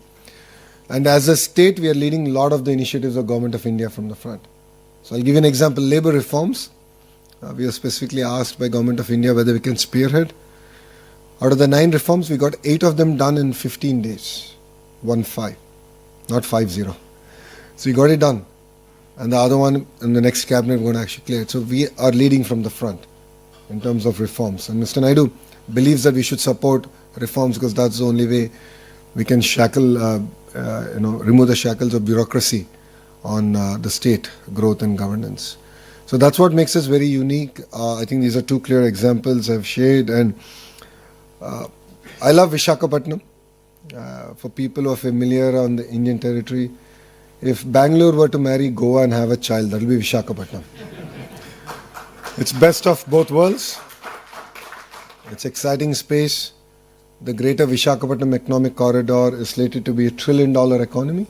And as a state, we are leading a lot of the initiatives of Government of India from the front. So I'll give you an example. Labour reforms. We are specifically asked by Government of India whether we can spearhead. Out of the 9 reforms, we got 8 of them done in 15 days. 1-5, not 5-0. So we got it done. And the other one in the next cabinet, we're going to actually clear it. So we are leading from the front. in terms of reforms. And Mr. Naidu believes that we should support reforms because that's the only way we can remove the shackles of bureaucracy on the state growth and governance. So that's what makes us very unique. I think these are two clear examples I've shared. And I love Vishakhapatnam. For people who are familiar on the Indian territory, if Bangalore were to marry Goa and have a child, that will be Vishakhapatnam. It's best of both worlds. It's exciting space. The greater Vishakhapatnam economic corridor is slated to be $1 trillion economy.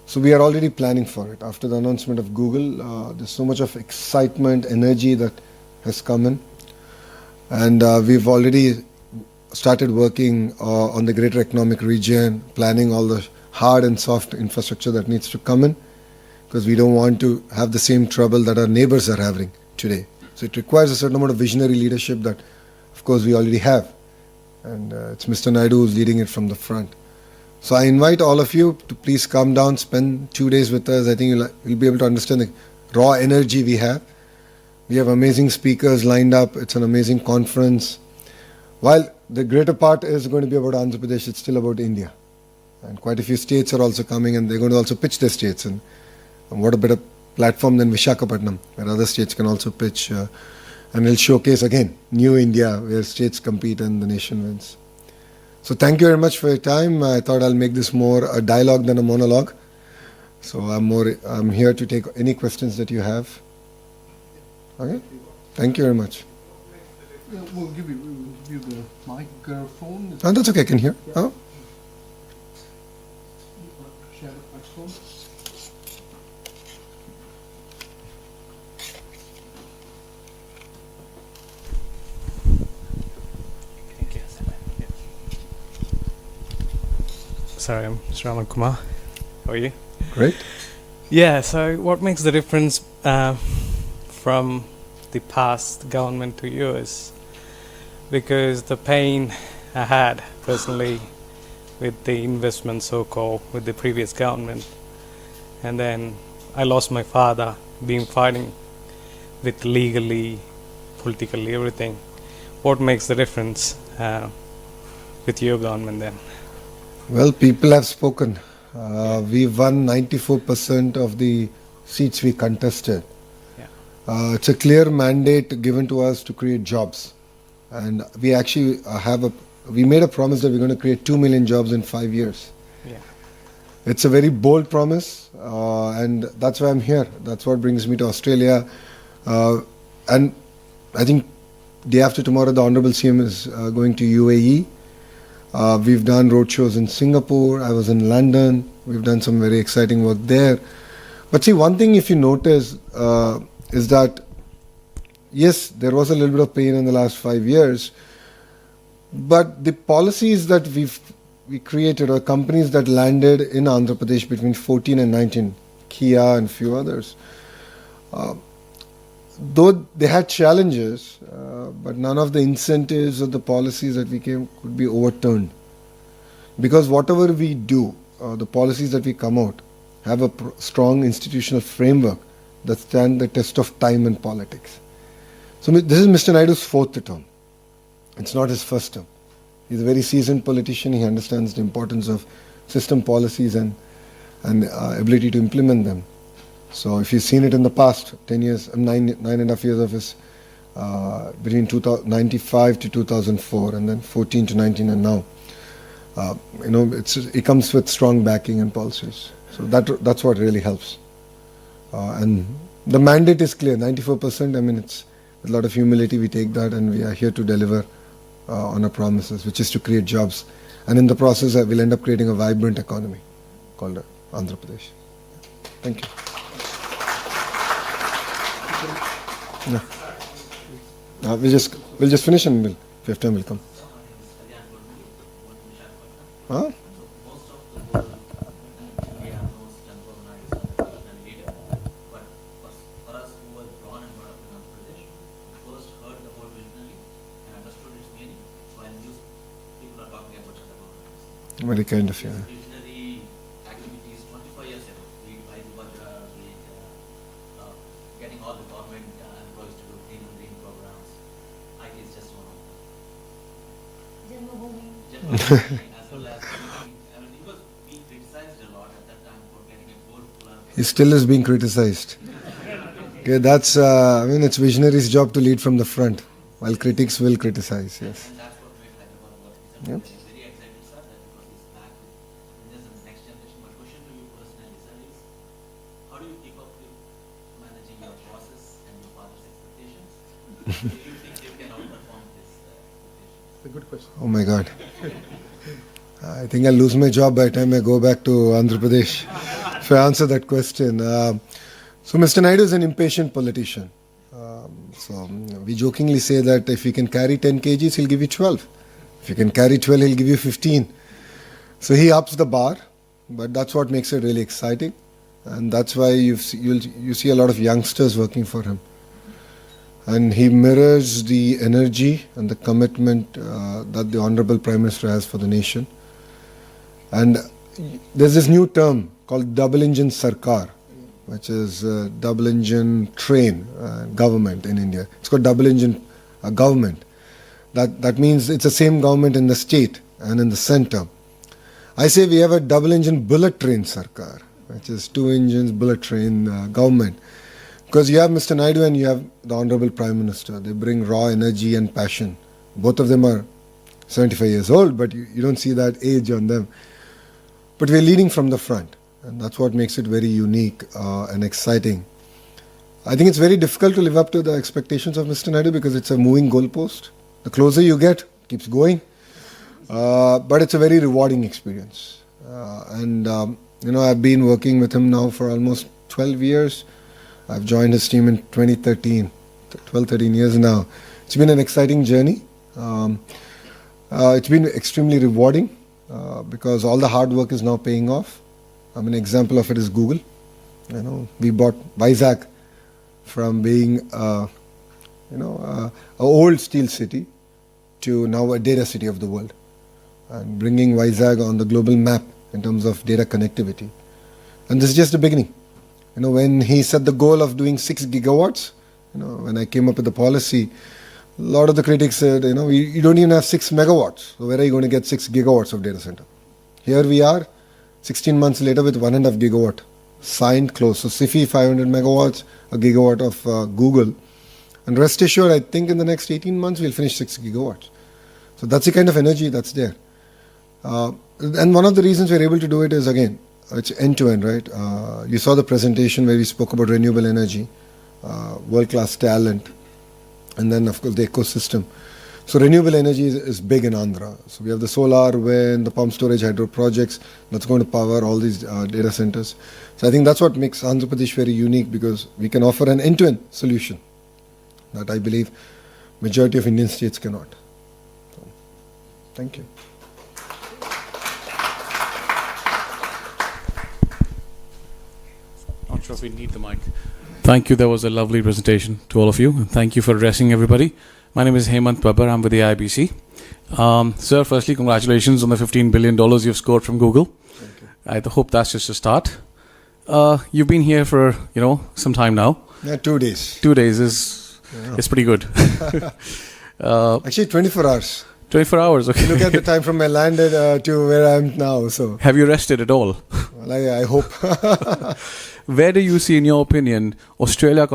So we are already planning for it. After the announcement of Google, there's so much of excitement, energy that has come in. And we've already started working on the greater economic region, planning all the hard and soft infrastructure that needs to come in, because we don't want to have the same trouble that our neighbors are having today. So it requires a certain amount of visionary leadership that, of course, we already have. And it's Mr. Naidu who's leading it from the front. So I invite all of you to please come down, spend 2 days with us. I think you'll be able to understand the raw energy we have. We have amazing speakers lined up. It's an amazing conference. While the greater part is going to be about Andhra Pradesh, it's still about India. And quite a few states are also coming, and they're going to also pitch their states. And what a better platform than Vishakhapatnam, where other states can also pitch. And it'll showcase, again, new India, where states compete and the nation wins. So thank you very much for your time. I thought I'll make this more a dialogue than a monologue. So I'm here to take any questions that you have. Okay? Thank you very much. Yeah, we'll give you the microphone. Oh, that's okay, I can hear. Oh. Share the microphone. Sorry, I'm Shravan Kumar. How are you? Great. Yeah, so what makes the difference from the past government to yours? Because the pain I had personally with the investment, so-called, with the previous government, and then I lost my father, being fighting with legally, politically, everything. What makes the difference with your government then? Well, people have spoken. We won 94% of the seats we contested. Yeah. It's a clear mandate given to us to create jobs. And we actually we made a promise that we're going to create 2 million jobs in 5 years. Yeah. It's a very bold promise, and that's why I'm here. That's what brings me to Australia. And I think day after tomorrow, the Honorable CM is going to UAE. We've done roadshows in Singapore. I was in London. We've done some very exciting work there. But see, one thing if you notice is that, yes, there was a little bit of pain in the last 5 years, but the policies that we created, or companies that landed in Andhra Pradesh between 14 and 19, Kia and few others, though they had challenges, but none of the incentives or the policies that we came could be overturned. Because whatever we do, the policies that we come out, have a strong institutional framework that stand the test of time and politics. So this is Mr. Naidu's 4th term. It's not his first term. He's a very seasoned politician. He understands the importance of system policies and ability to implement them. So if you've seen it in the past 10 years, 9.5 years of his, between 1995 to 2004, and then 14 to 19, and now, it comes with strong backing and policies. So that's what really helps. And the mandate is clear, 94%. I mean, it's with a lot of humility we take that, and we are here to deliver on our promises, which is to create jobs. And in the process, we'll end up creating a vibrant economy called Andhra Pradesh. Thank you. No. We'll just finish, and if you have time, we'll come. Huh? Very kind of you. Visionary activities 25 years ago. We getting all the government employees to do green programs. generally, as well as I mean, he was being criticized a lot at that time for getting a gold club. He still is being criticized. Okay, that's, I mean, it's visionary's job to lead from the front, while critics will criticize, yes. And that's what made Hyderabad what it is. Yep. I'm very excited, sir, that because he's back with India's next generation. My question to you personally, sir, is how do you keep up with managing your bosses and your father's expectations? Do you think you can outperform this expectations? It's a good question. Oh my God. I think I'll lose my job by the time I go back to Andhra Pradesh if I answer that question. So Mr. Naidu is an impatient politician. We jokingly say that if he can carry 10 kgs, he'll give you 12. If you can carry 12, he'll give you 15. So he ups the bar, but that's what makes it really exciting. And that's why you see a lot of youngsters working for him. And he mirrors the energy and the commitment that the Honorable Prime Minister has for the nation. And there's this new term called double engine Sarkar, which is double engine train government in India. It's called double engine government. That means it's the same government in the state and in the center. I say we have a double engine bullet train Sarkar, which is 2 engines bullet train government. Because you have Mr. Naidu and you have the Honorable Prime Minister. They bring raw energy and passion. Both of them are 75 years old, but you don't see that age on them. But we're leading from the front. And that's what makes it very unique and exciting. I think it's very difficult to live up to the expectations of Mr. Naidu because it's a moving goalpost. The closer you get, it keeps going. But it's a very rewarding experience. I've been working with him now for almost 12 years. I've joined his team in 2013, 12, 13 years now. It's been an exciting journey. It's been extremely rewarding because all the hard work is now paying off. An example of it is Google. We bought Vizag from being, an old steel city to now a data city of the world, and bringing Vizag on the global map in terms of data connectivity. And this is just the beginning. When he set the goal of doing 6 gigawatts, when I came up with the policy, a lot of the critics said, you don't even have 6 megawatts. So where are you going to get 6 gigawatts of data center? Here we are, 16 months later with 1.5 gigawatt signed close. So SIFI 500 megawatts, a gigawatt of Google. And rest assured, I think in the next 18 months we'll finish 6 gigawatts. So that's the kind of energy that's there. And one of the reasons we're able to do it is, again, it's end-to-end, right? You saw the presentation where we spoke about renewable energy, world-class talent, and then, of course, the ecosystem. So renewable energy is big in Andhra. So we have the solar, wind, the pump storage, hydro projects that's going to power all these data centers. So I think that's what makes Andhra Pradesh very unique, because we can offer an end-to-end solution that I believe majority of Indian states cannot. So, thank you. Not sure if we need the mic. Thank you. That was a lovely presentation to all of you. And thank you for addressing everybody. My name is Hemant Babbar. I'm with the IBC. Sir, firstly, congratulations on the $15 billion you've scored from Google. I hope that's just a start. You've been here for, some time now. Yeah, 2 days. 2 days is pretty good. Actually, 24 hours. 24 hours, okay. Look at the time from I landed to where I am now. So have you rested at all? Well, I hope. Where do you see, in your opinion, Australian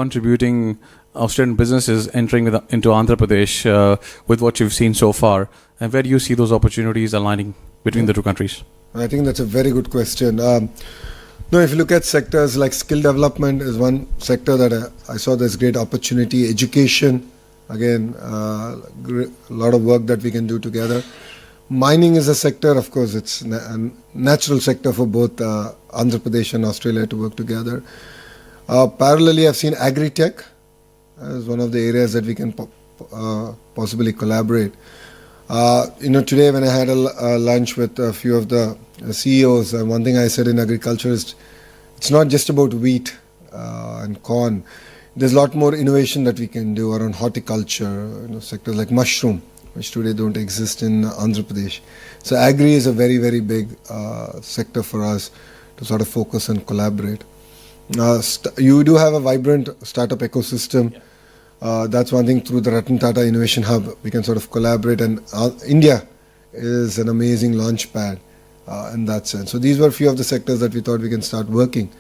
businesses entering into Andhra Pradesh with what you've seen so far? And where do you see those opportunities aligning between the two countries? I think that's a very good question. If you look at sectors like skill development is one sector that I saw there's great opportunity. Education, again, a lot of work that we can do together. Mining is a sector, of course, it's a natural sector for both Andhra Pradesh and Australia to work together. Parallelly, I've seen agri-tech as one of the areas that we can possibly collaborate. Today when I had a lunch with a few of the CEOs, one thing I said in agriculture is it's not just about wheat and corn. There's a lot more innovation that we can do around horticulture, sectors like mushroom, which today don't exist in Andhra Pradesh. So agri is a very, very big sector for us to sort of focus and collaborate. You do have a vibrant startup ecosystem. That's one thing. Through the Ratan Tata Innovation Hub, we can sort of collaborate. And India is an amazing launch pad in that sense. So these were a few of the sectors that we thought we can start working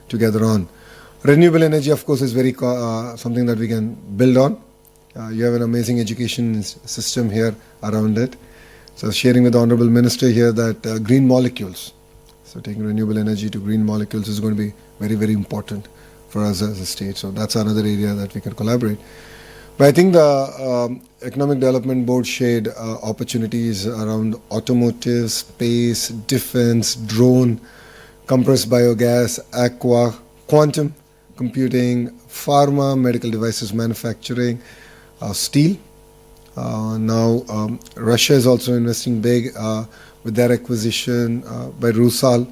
together on. Renewable energy, of course, is very something that we can build on. You have an amazing education system here around it. So sharing with the Honourable Minister here that green molecules, so taking renewable energy to green molecules is going to be very, very important for us as a state. So that's another area that we can collaborate. But I think the Economic Development Board shared opportunities around automotive, space, defense, drone, compressed biogas, aqua, quantum computing, pharma, medical devices manufacturing, steel. Now Russia is also investing big with their acquisition by Rusal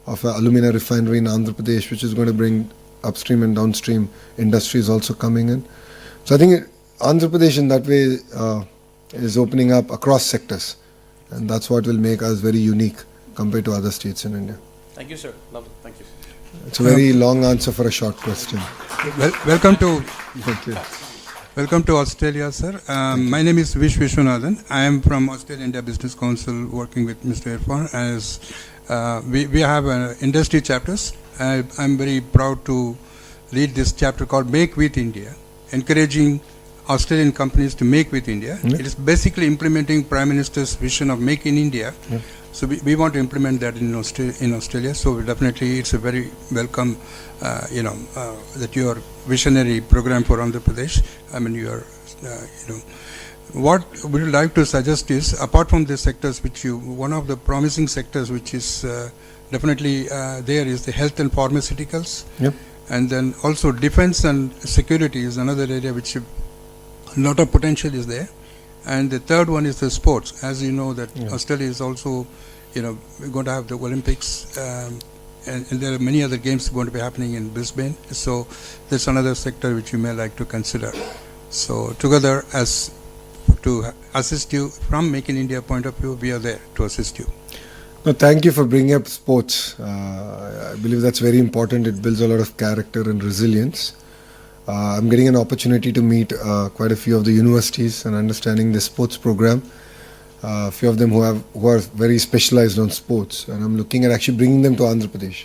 of an alumina refinery in Andhra Pradesh, which is going to bring upstream and downstream industries also coming in. So I think Andhra Pradesh in that way is opening up across sectors, and that's what will make us very unique compared to other states in India. Thank you, sir. Lovely. Thank you. It's a very long answer for a short question. Welcome to Thank you. welcome to Australia, sir. My name is Vish Vishwanathan. I am from Australia India Business Council, working with Mr. Irfan. As we have industry chapters. I'm very proud to lead this chapter called Make with India, encouraging Australian companies to make with India. It is basically implementing Prime Minister's vision of Make in India. So we want to implement that in Australia. So definitely it's a very welcome, that your visionary program for Andhra Pradesh. I mean, what we would like to suggest is, apart from the sectors one of the promising sectors which is definitely there is the health and pharmaceuticals. And then also defense and security is another area which a lot of potential is there. And the third one is the sports. As you know that Australia is also, going to have the Olympics, and there are many other games going to be happening in Brisbane. So that's another sector which you may like to consider. So together, as to assist you from Make in India point of view, we are there to assist you. No, thank you for bringing up sports. I believe that's very important. It builds a lot of character and resilience. I'm getting an opportunity to meet quite a few of the universities and understanding the sports program. A few of them who are very specialized on sports, and I'm looking at actually bringing them to Andhra Pradesh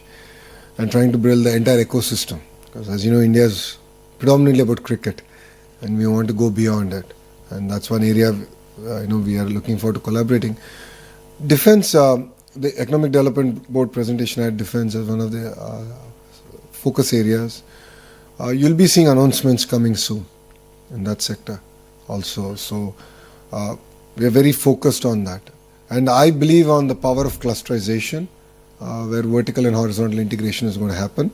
and trying to build the entire ecosystem. Because as you know, India is predominantly about cricket, and we want to go beyond it. And that's one area we are looking forward to collaborating. Defense, the Economic Development Board presentation had defense as one of the focus areas. You'll be seeing announcements coming soon in that sector also. So we are very focused on that. And I believe on the power of clusterization, where vertical and horizontal integration is going to happen,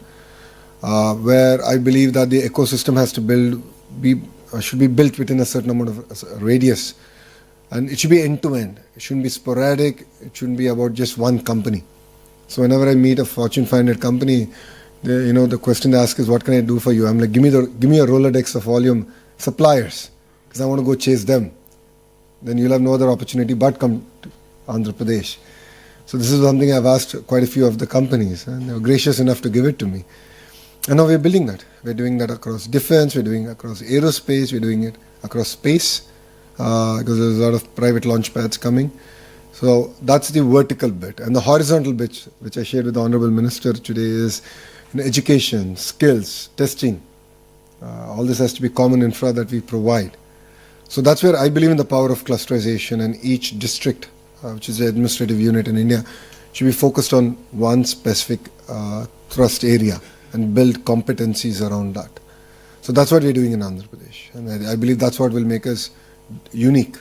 where I believe that the ecosystem has to should be built within a certain amount of radius. And it should be end-to-end. It shouldn't be sporadic. It shouldn't be about just one company. So whenever I meet a Fortune 500 company, the question they ask is, what can I do for you? I'm like, give me a Rolodex of all your suppliers, because I want to go chase them. Then you'll have no other opportunity but come to Andhra Pradesh. So this is something I've asked quite a few of the companies, and they were gracious enough to give it to me. And now we're building that. We're doing that across defense, we're doing it across aerospace, we're doing it across space, because there's a lot of private launch pads coming. So that's the vertical bit. And the horizontal bit, which I shared with the Honourable Minister today, is education, skills, testing. All this has to be common infra that we provide. So that's where I believe in the power of clusterization, and each district, which is the administrative unit in India, should be focused on one specific thrust area and build competencies around that. So that's what we're doing in Andhra Pradesh. And I believe that's what will make us unique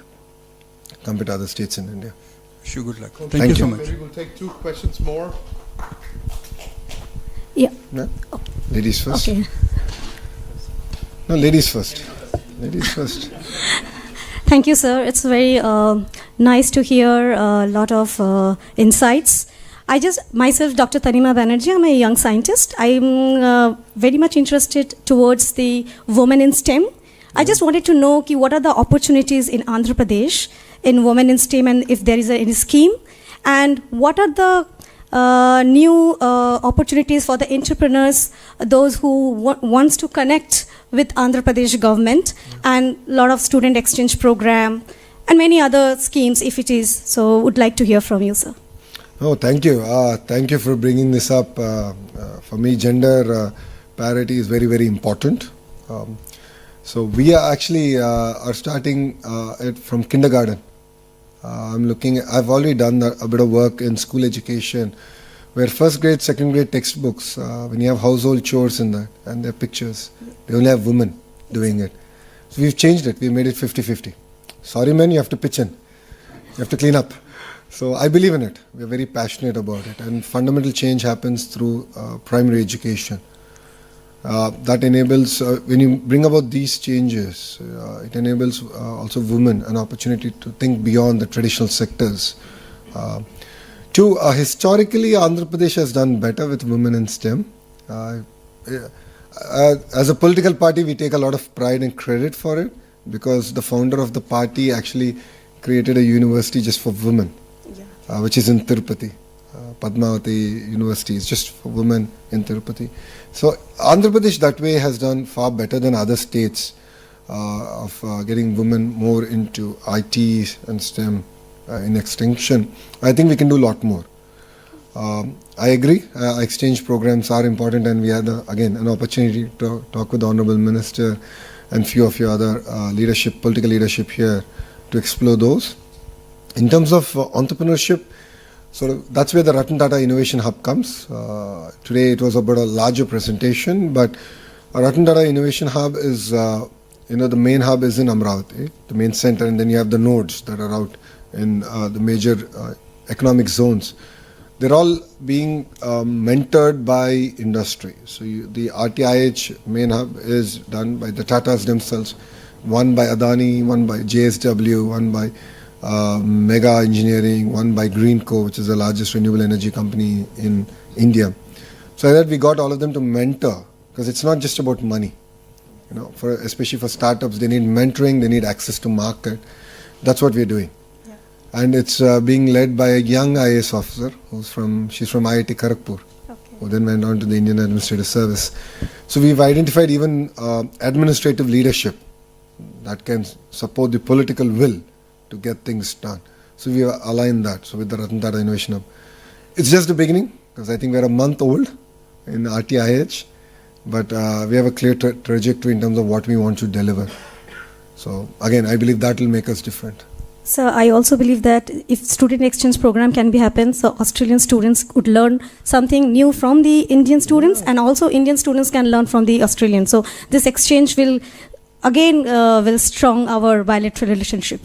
compared to other states in India. Wish you good luck. Thank Thank you so you. much. We'll take 2 questions more. Yeah. No? Ladies first. Okay. No, ladies first. Ladies first. Thank you, sir. It's very nice to hear a lot of insights. Myself, Dr. Tanima Banerjee, I'm a young scientist. I'm very much interested towards the women in STEM. I just wanted to know what are the opportunities in Andhra Pradesh in women in STEM, and if there is any scheme, and what are the new opportunities for the entrepreneurs, those who wants to connect with Andhra Pradesh government, and a lot of student exchange program, and many other schemes if it is. So would like to hear from you, sir. Oh, thank you. Thank you for bringing this up. For me, gender parity is very, very important. So we are actually are starting it from kindergarten. I've already done a bit of work in school education, where first grade, second grade textbooks, when you have household chores in that and their pictures, they only have women doing it. So we've changed it. We made it 50-50. Sorry, men, you have to pitch in. You have to clean up. So I believe in it. We're very passionate about it. And fundamental change happens through primary education. That enables, when you bring about these changes, it enables also women an opportunity to think beyond the traditional sectors. Two, historically, Andhra Pradesh has done better with women in STEM. As a political party, we take a lot of pride and credit for it, because the founder of the party actually created a university just for women, which is in Tirupati. Padmavati University is just for women in Tirupati. So Andhra Pradesh that way has done far better than other states of getting women more into IT and STEM in extinction. I think we can do a lot more. I agree, exchange programs are important, and we had again an opportunity to talk with the Honourable Minister and few of your other political leadership here to explore those. In terms of entrepreneurship, that's where the Ratan Tata Innovation Hub comes. Today it was about a larger presentation, but Ratan Tata Innovation Hub is, the main hub is in Amravati, the main center, and then you have the nodes that are out in the major economic zones. They're all being mentored by industry. So the RTIH main hub is done by the Tatas themselves, one by Adani, one by JSW, one by Mega Engineering, one by Greenco, which is the largest renewable energy company in India. So that we got all of them to mentor, because it's not just about money. Especially for startups, they need mentoring, they need access to market. That's what we're doing. And it's being led by a young IAS officer she's from IIT Kharagpur, who then went on to the Indian Administrative Service. So we've identified even administrative leadership that can support the political will to get things done. So we have aligned that. So with the Ratan Tata Innovation Hub, it's just the beginning, because I think we're a month old in RTIH, but we have a clear trajectory in terms of what we want to deliver. So again, I believe that will make us different. So I also believe that if student exchange program can be happen, so Australian students could learn something new from the Indian students, and also Indian students can learn from the Australians. So this exchange will again will strong our bilateral relationship.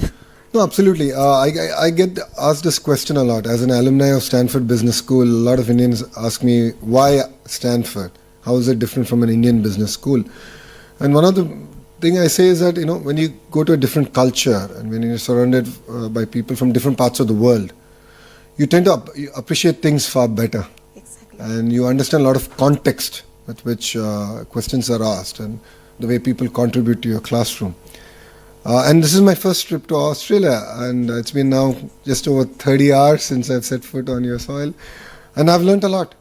No, absolutely. I get asked this question a lot. As an alumni of Stanford Business School, a lot of Indians ask me, why Stanford? How is it different from an Indian business school? And one of the thing I say is that, when you go to a different culture and when you're surrounded by people from different parts of the world, you tend to appreciate things far better. Exactly. And you understand a lot of context with which questions are asked and the way people contribute to your classroom. And this is my first trip to Australia, and it's been now just over 30 hours since I've set foot on your soil, and I've learnt a lot.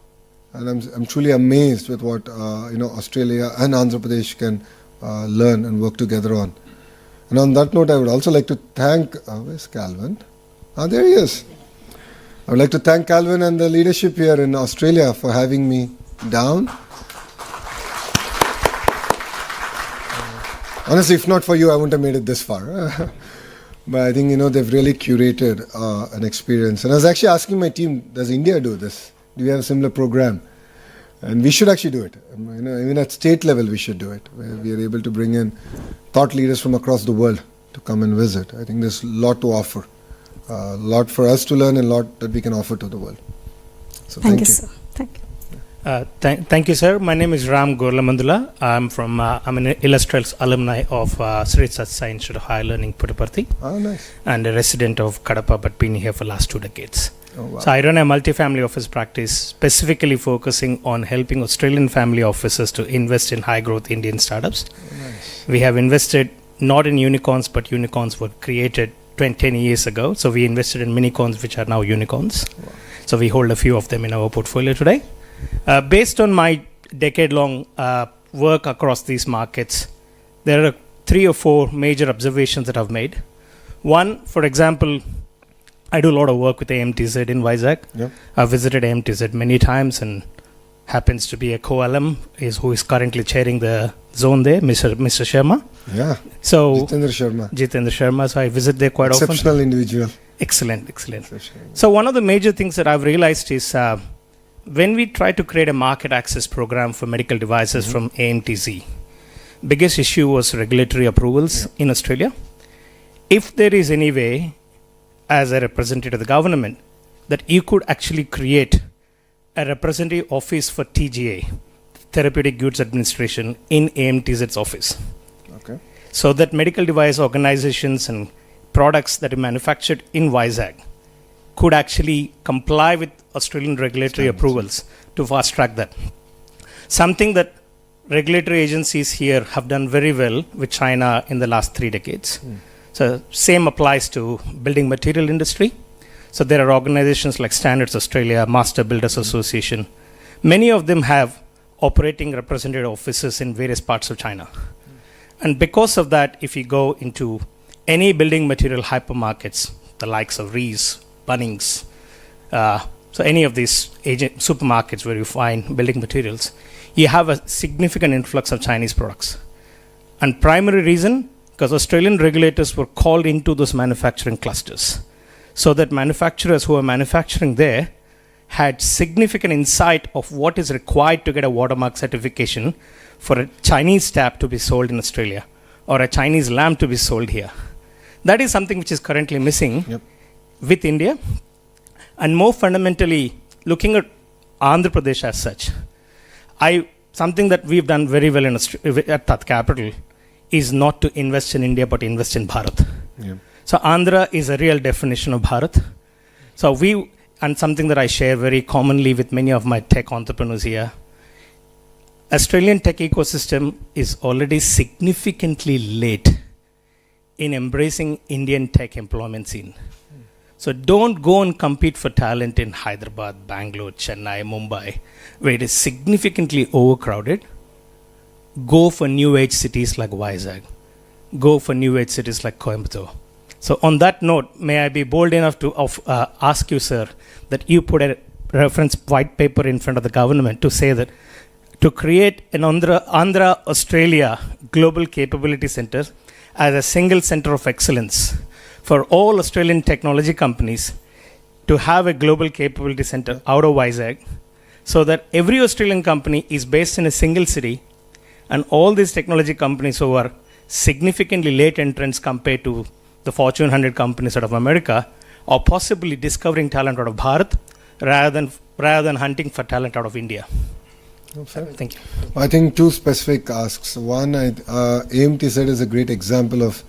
And I'm truly amazed with what Australia and Andhra Pradesh can learn and work together on. And on that note, I would also like to thank, where's Calvin? There he is. I would like to thank Calvin and the leadership here in Australia for having me down. Honestly, if not for you, I wouldn't have made it this far. But I think, they've really curated an experience. And I was actually asking my team, does India do this? Do we have a similar program? And we should actually do it. Even at state level, we should do it, where we are able to bring in thought leaders from across the world to come and visit. I think there's a lot to offer, a lot for us to learn and a lot that we can offer to the world. So thank you, sir. Thank you. Thank you, sir. My name is Ram Gorlamandula. I'm an illustrious alumni of Sri Satsai Institute of Higher Learning, Puttaparthi. Oh, nice. And a resident of Kadapa, but been here for the last 2 decades. Oh, wow. So I run a multifamily office practice, specifically focusing on helping Australian family offices to invest in high-growth Indian startups. Oh, nice. We have invested not in unicorns, but unicorns were created 10 years ago. So we invested in minicorns, which are now unicorns. Wow. So we hold a few of them in our portfolio today. Based on my decade-long work across these markets, there are 3 or 4 major observations that I've made. One, for example, I do a lot of work with AMTZ in Vizag. Yeah. I've visited AMTZ many times and happens to be a co-alum who is currently chairing the zone there, Mr. Sharma. Yeah. So Jitendra Sharma. So I visit there quite often. Exceptional individual. Excellent. So one of the major things that I've realized is when we try to create a market access program for medical devices from AMTZ, biggest issue was regulatory approvals in Australia. If there is any way, as a representative of the government, that you could actually create a representative office for TGA, Therapeutic Goods Administration, in AMTZ's office. Okay. So that medical device organizations and products that are manufactured in Vizag could actually comply with Australian regulatory approvals to fast track that. Something that regulatory agencies here have done very well with China in the last 3 decades. So same applies to building material industry. So there are organizations like Standards Australia, Master Builders Association. Many of them have operating representative offices in various parts of China. And because of that, if you go into any building material hypermarkets, the likes of Rees, Bunnings, so any of these supermarkets where you find building materials, you have a significant influx of Chinese products. And primary reason, because Australian regulators were called into those manufacturing clusters, so that manufacturers who are manufacturing there had significant insight of what is required to get a watermark certification for a Chinese tap to be sold in Australia or a Chinese lamp to be sold here. That is something which is currently missing with India. And more fundamentally, looking at Andhra Pradesh as such, something that we've done very well at that capital is not to invest in India but invest in Bharat. Yeah. So Andhra is a real definition of Bharat. So and something that I share very commonly with many of my tech entrepreneurs here, Australian tech ecosystem is already significantly late in embracing Indian tech employment scene. So don't go and compete for talent in Hyderabad, Bangalore, Chennai, Mumbai, where it is significantly overcrowded. Go for new age cities like Vizag. Go for new age cities like Coimbatore. So on that note, may I be bold enough to ask you, sir, that you put a reference white paper in front of the government to say that to create an Andhra Australia Global Capability Center as a single center of excellence for all Australian technology companies to have a global capability center out of Vizag, so that every Australian company is based in a single city, and all these technology companies who are significantly late entrants compared to the Fortune 100 companies out of America are possibly discovering talent out of Bharat rather than hunting for talent out of India. Thank you. I think two specific asks. One, AMTZ is a great example of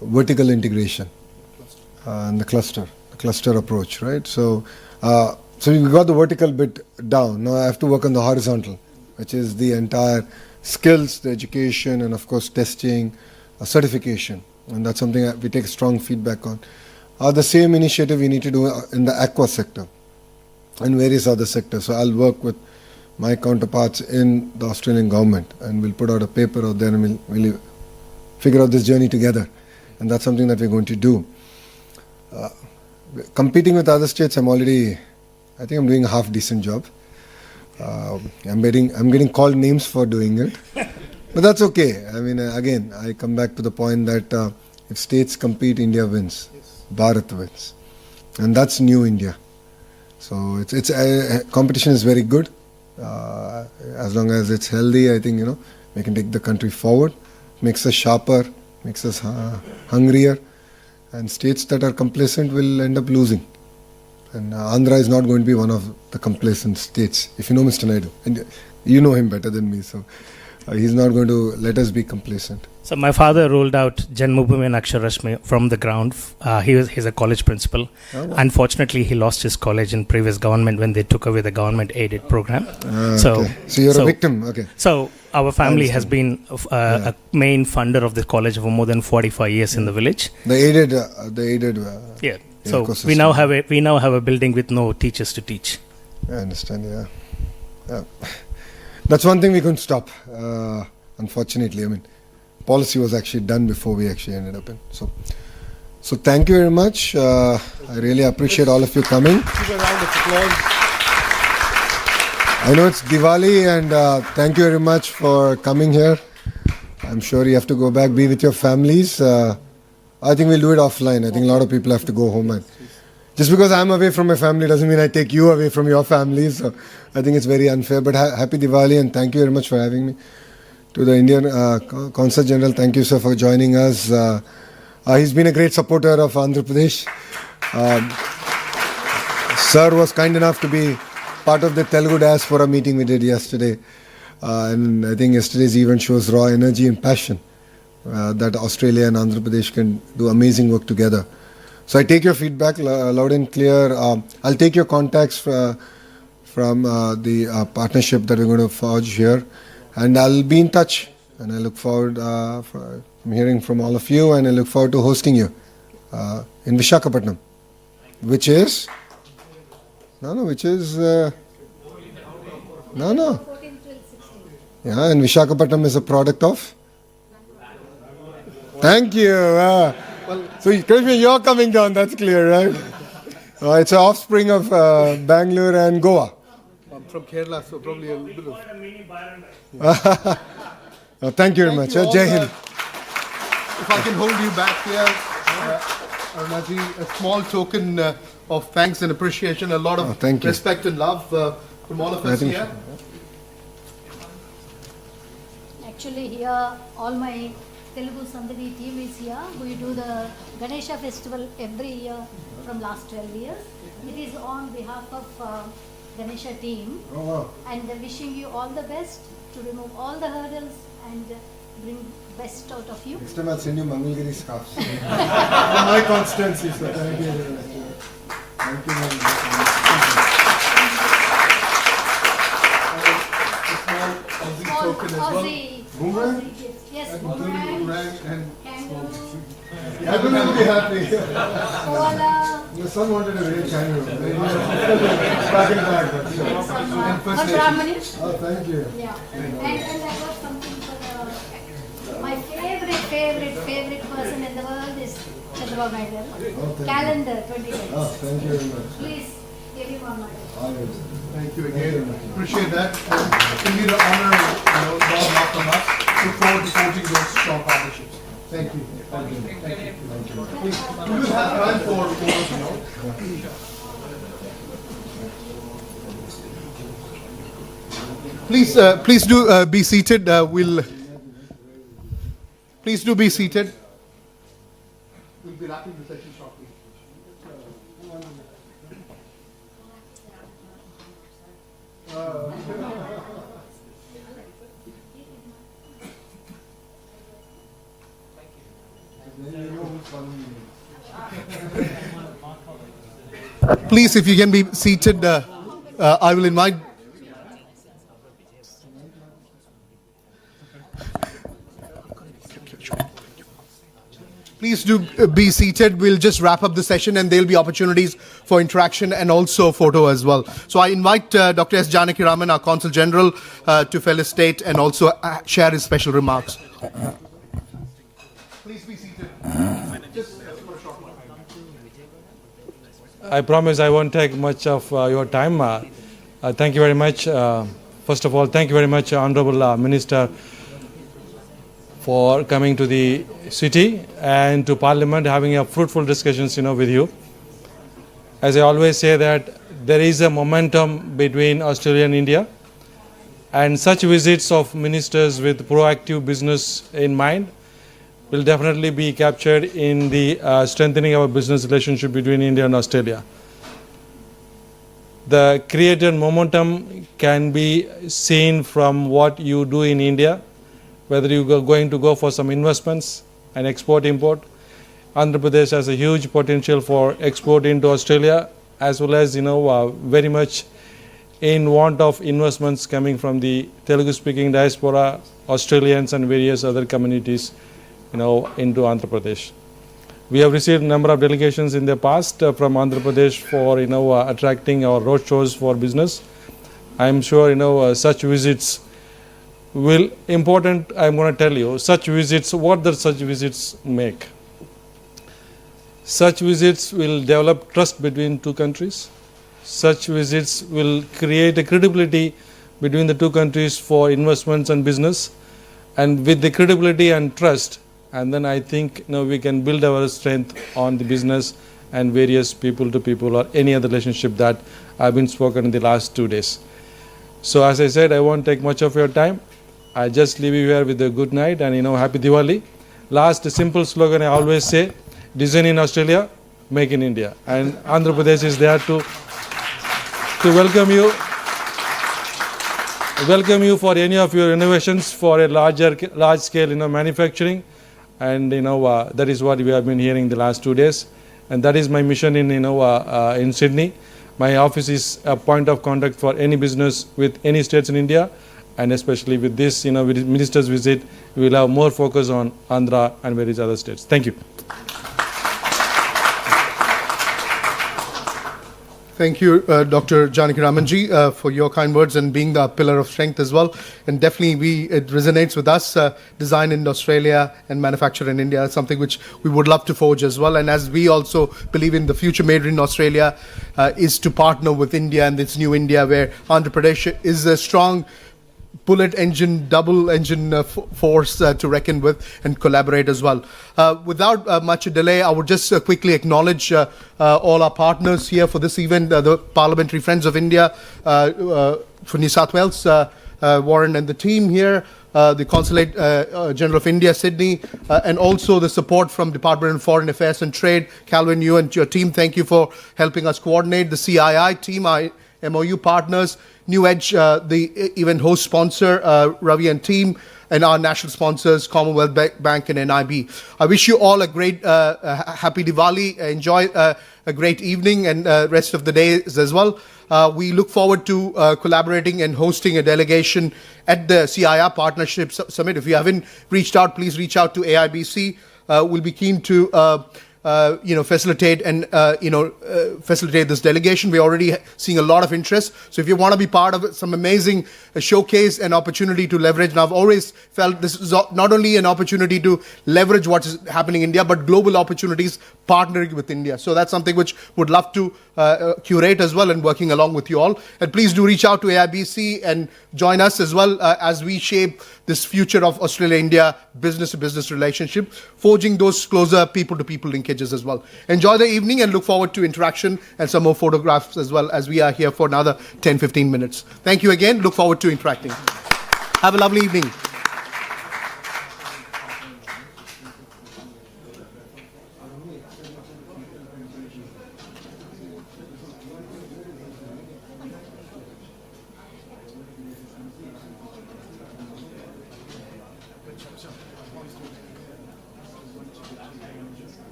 vertical integration and the cluster approach, right? So we got the vertical bit down. Now I have to work on the horizontal, which is the entire skills, the education, and of course testing, certification. And that's something that we take strong feedback on. The same initiative we need to do in the aqua sector and various other sectors. So I'll work with my counterparts in the Australian government, and we'll put out a paper out there, and we'll figure out this journey together. And that's something that we're going to do. Competing with other states, I think I'm doing a half decent job. I'm getting called names for doing it, but that's okay. I mean, again, I come back to the point that if states compete, India wins, Bharat wins, and that's new India. So it's competition is very good. As long as it's healthy, I think we can take the country forward. Makes us sharper, makes us hungrier, and states that are complacent will end up losing. And Andhra is not going to be one of the complacent states. If you know Mr. Naidu, and you know him better than me, so he's not going to let us be complacent. So my father rolled out Janmabhoomi and Aksharashmi from the ground. He's a college principal. Oh, wow. Unfortunately, he lost his college in previous government when they took away the government-aided program. So you're a victim. Okay. So our family has been a main funder of the college for more than 45 years in the village. The aided. Yeah. So we now have a building with no teachers to teach. I understand. Yeah. That's one thing we couldn't stop. Unfortunately, I mean, policy was actually done before we actually ended up in. So thank you very much. I really appreciate all of you coming. Give a round of applause. I know it's Diwali, and thank you very much for coming here. I'm sure you have to go back, be with your families. I think we'll do it offline. I think a lot of people have to go home. And just because I'm away from my family doesn't mean I take you away from your families. So I think it's very unfair. But happy Diwali, and thank you very much for having me. To the Indian Consul General, thank you, sir, for joining us. He's been a great supporter of Andhra Pradesh. Sir was kind enough to be part of the Telugu diaspora meeting we did yesterday. And I think yesterday's event shows raw energy and passion that Australia and Andhra Pradesh can do amazing work together. So I take your feedback loud and clear. I'll take your contacts from the partnership that we're going to forge here. And I'll be in touch. And I look forward from hearing from all of you. And I look forward to hosting you in Visakhapatnam. Which is? Which is... Yeah, and Visakhapatnam is a product of? Thank you. So, Krishna, you're coming down, that's clear, right? It's an offspring of Bangalore and Goa. I'm from Kerala, so probably a little bit of... Thank you very much. Jai Hind. If I can hold you back here, Arunaji, a small token of thanks and appreciation, a lot of respect and love from all of us here. Actually, here all my Telugu Sandhani team is here. We do the Ganesha festival every year from last 12 years. It is on behalf of Ganesha team. And wishing you all the best to remove all the hurdles and bring best out of you. Next time I'll send you Mangalgiri scarves. For my constancy, sir. Thank you very much. Thank you very much. Small token as well. Boomerang? Yes, boomerang. And Everyone will be happy. Koala. My son wanted a real kangaroo. Back in back. Or Brahmani. Oh, thank you. Yeah. And I got something for my favorite person in the world is Chandrababu Naidu. Calendar 2020. Oh, thank you very much. Please give him one. Thank you again. Appreciate that. It'll be the honor, not from us. Look forward to forging those strong partnerships. Thank you. Thank you. Thank you. Please, we will have time for photos, Please do be seated. Please do be seated. We'll be wrapping the session shortly. Please, if you can be seated, I will invite. Please do be seated. We'll just wrap up the session and there'll be opportunities for interaction and also photo as well. So I invite Dr. S. Janaki Raman, our Consul General, to felicitate and also share his special remarks. Please be seated. I promise I won't take much of your time. Thank you very much. First of all, thank you very much, Honorable Minister, for coming to the city and to Parliament, having a fruitful discussions, with you. As I always say that there is a momentum between Australia and India, and such visits of ministers with proactive business in mind will definitely be captured in the strengthening our business relationship between India and Australia. The created momentum can be seen from what you do in India, whether you are going to go for some investments and export-import. Andhra Pradesh has a huge potential for export into Australia, as well as, very much in want of investments coming from the Telugu-speaking diaspora, Australians and various other communities, into Andhra Pradesh. We have received a number of delegations in the past from Andhra Pradesh for, attracting our roadshows for business. I am sure, such visits will important. I'm going to tell you such visits, what does such visits make? Such visits will develop trust between two countries. Such visits will create a credibility between the two countries for investments and business. And with the credibility and trust, and then I think we can build our strength on the business and various people to people or any other relationship that have been spoken in the last 2 days. So as I said, I won't take much of your time. I just leave you here with a good night and happy Diwali. Last simple slogan I always say, design in Australia, make in India. And Andhra Pradesh is there to welcome you for any of your innovations for a large scale manufacturing. And that is what we have been hearing the last 2 days. And that is my mission in Sydney. My office is a point of contact for any business with any states in India, and especially with this with minister's visit, we will have more focus on Andhra and various other states. Thank you. Thank you, Dr. Janaki Ramanji, for your kind words and being the pillar of strength as well. And definitely it resonates with us, design in Australia and manufacture in India, something which we would love to forge as well. And as we also believe in the future made in Australia is to partner with India and this new India where Andhra Pradesh is a strong bullet engine, double engine force to reckon with and collaborate as well. Without much delay, I would just quickly acknowledge all our partners here for this event, the Parliamentary Friends of India for New South Wales, Warren and the team here, the Consulate General of India, Sydney, and also the support from Department of Foreign Affairs and Trade. Calvin, you and your team, thank you for helping us coordinate. The CII team, our MOU partners, New Edge, the event host sponsor, Ravi and team, and our national sponsors, Commonwealth Bank and NIB. I wish you all a great, happy Diwali. Enjoy a great evening and rest of the days as well. We look forward to collaborating and hosting a delegation at the CIR Partnership Summit. If you haven't reached out, please reach out to AIBC. We'll be keen to facilitate and facilitate this delegation. We're already seeing a lot of interest. So if you want to be part of it, some amazing showcase and opportunity to leverage. And I've always felt this is not only an opportunity to leverage what is happening in India, but global opportunities partnering with India. So that's something which would love to curate as well and working along with you all. And please do reach out to AIBC and join us as well as we shape this future of Australia-India business-to-business relationship, forging those closer people-to-people linkages as well. Enjoy the evening and look forward to interaction and some more photographs as well as we are here for another 10-15 minutes. Thank you again. Look forward to interacting. Have a lovely evening.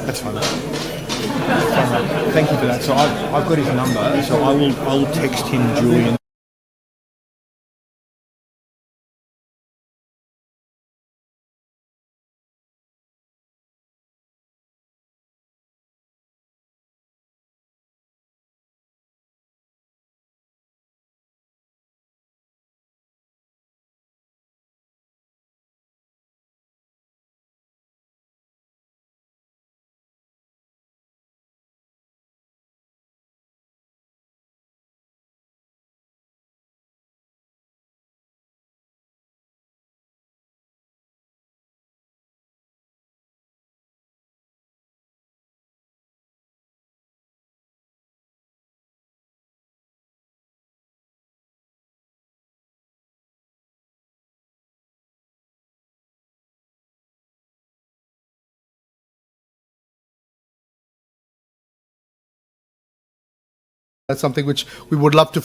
That's fine. Thank you for that. So I've got his number, so I will text him Julian. That's something which we would love to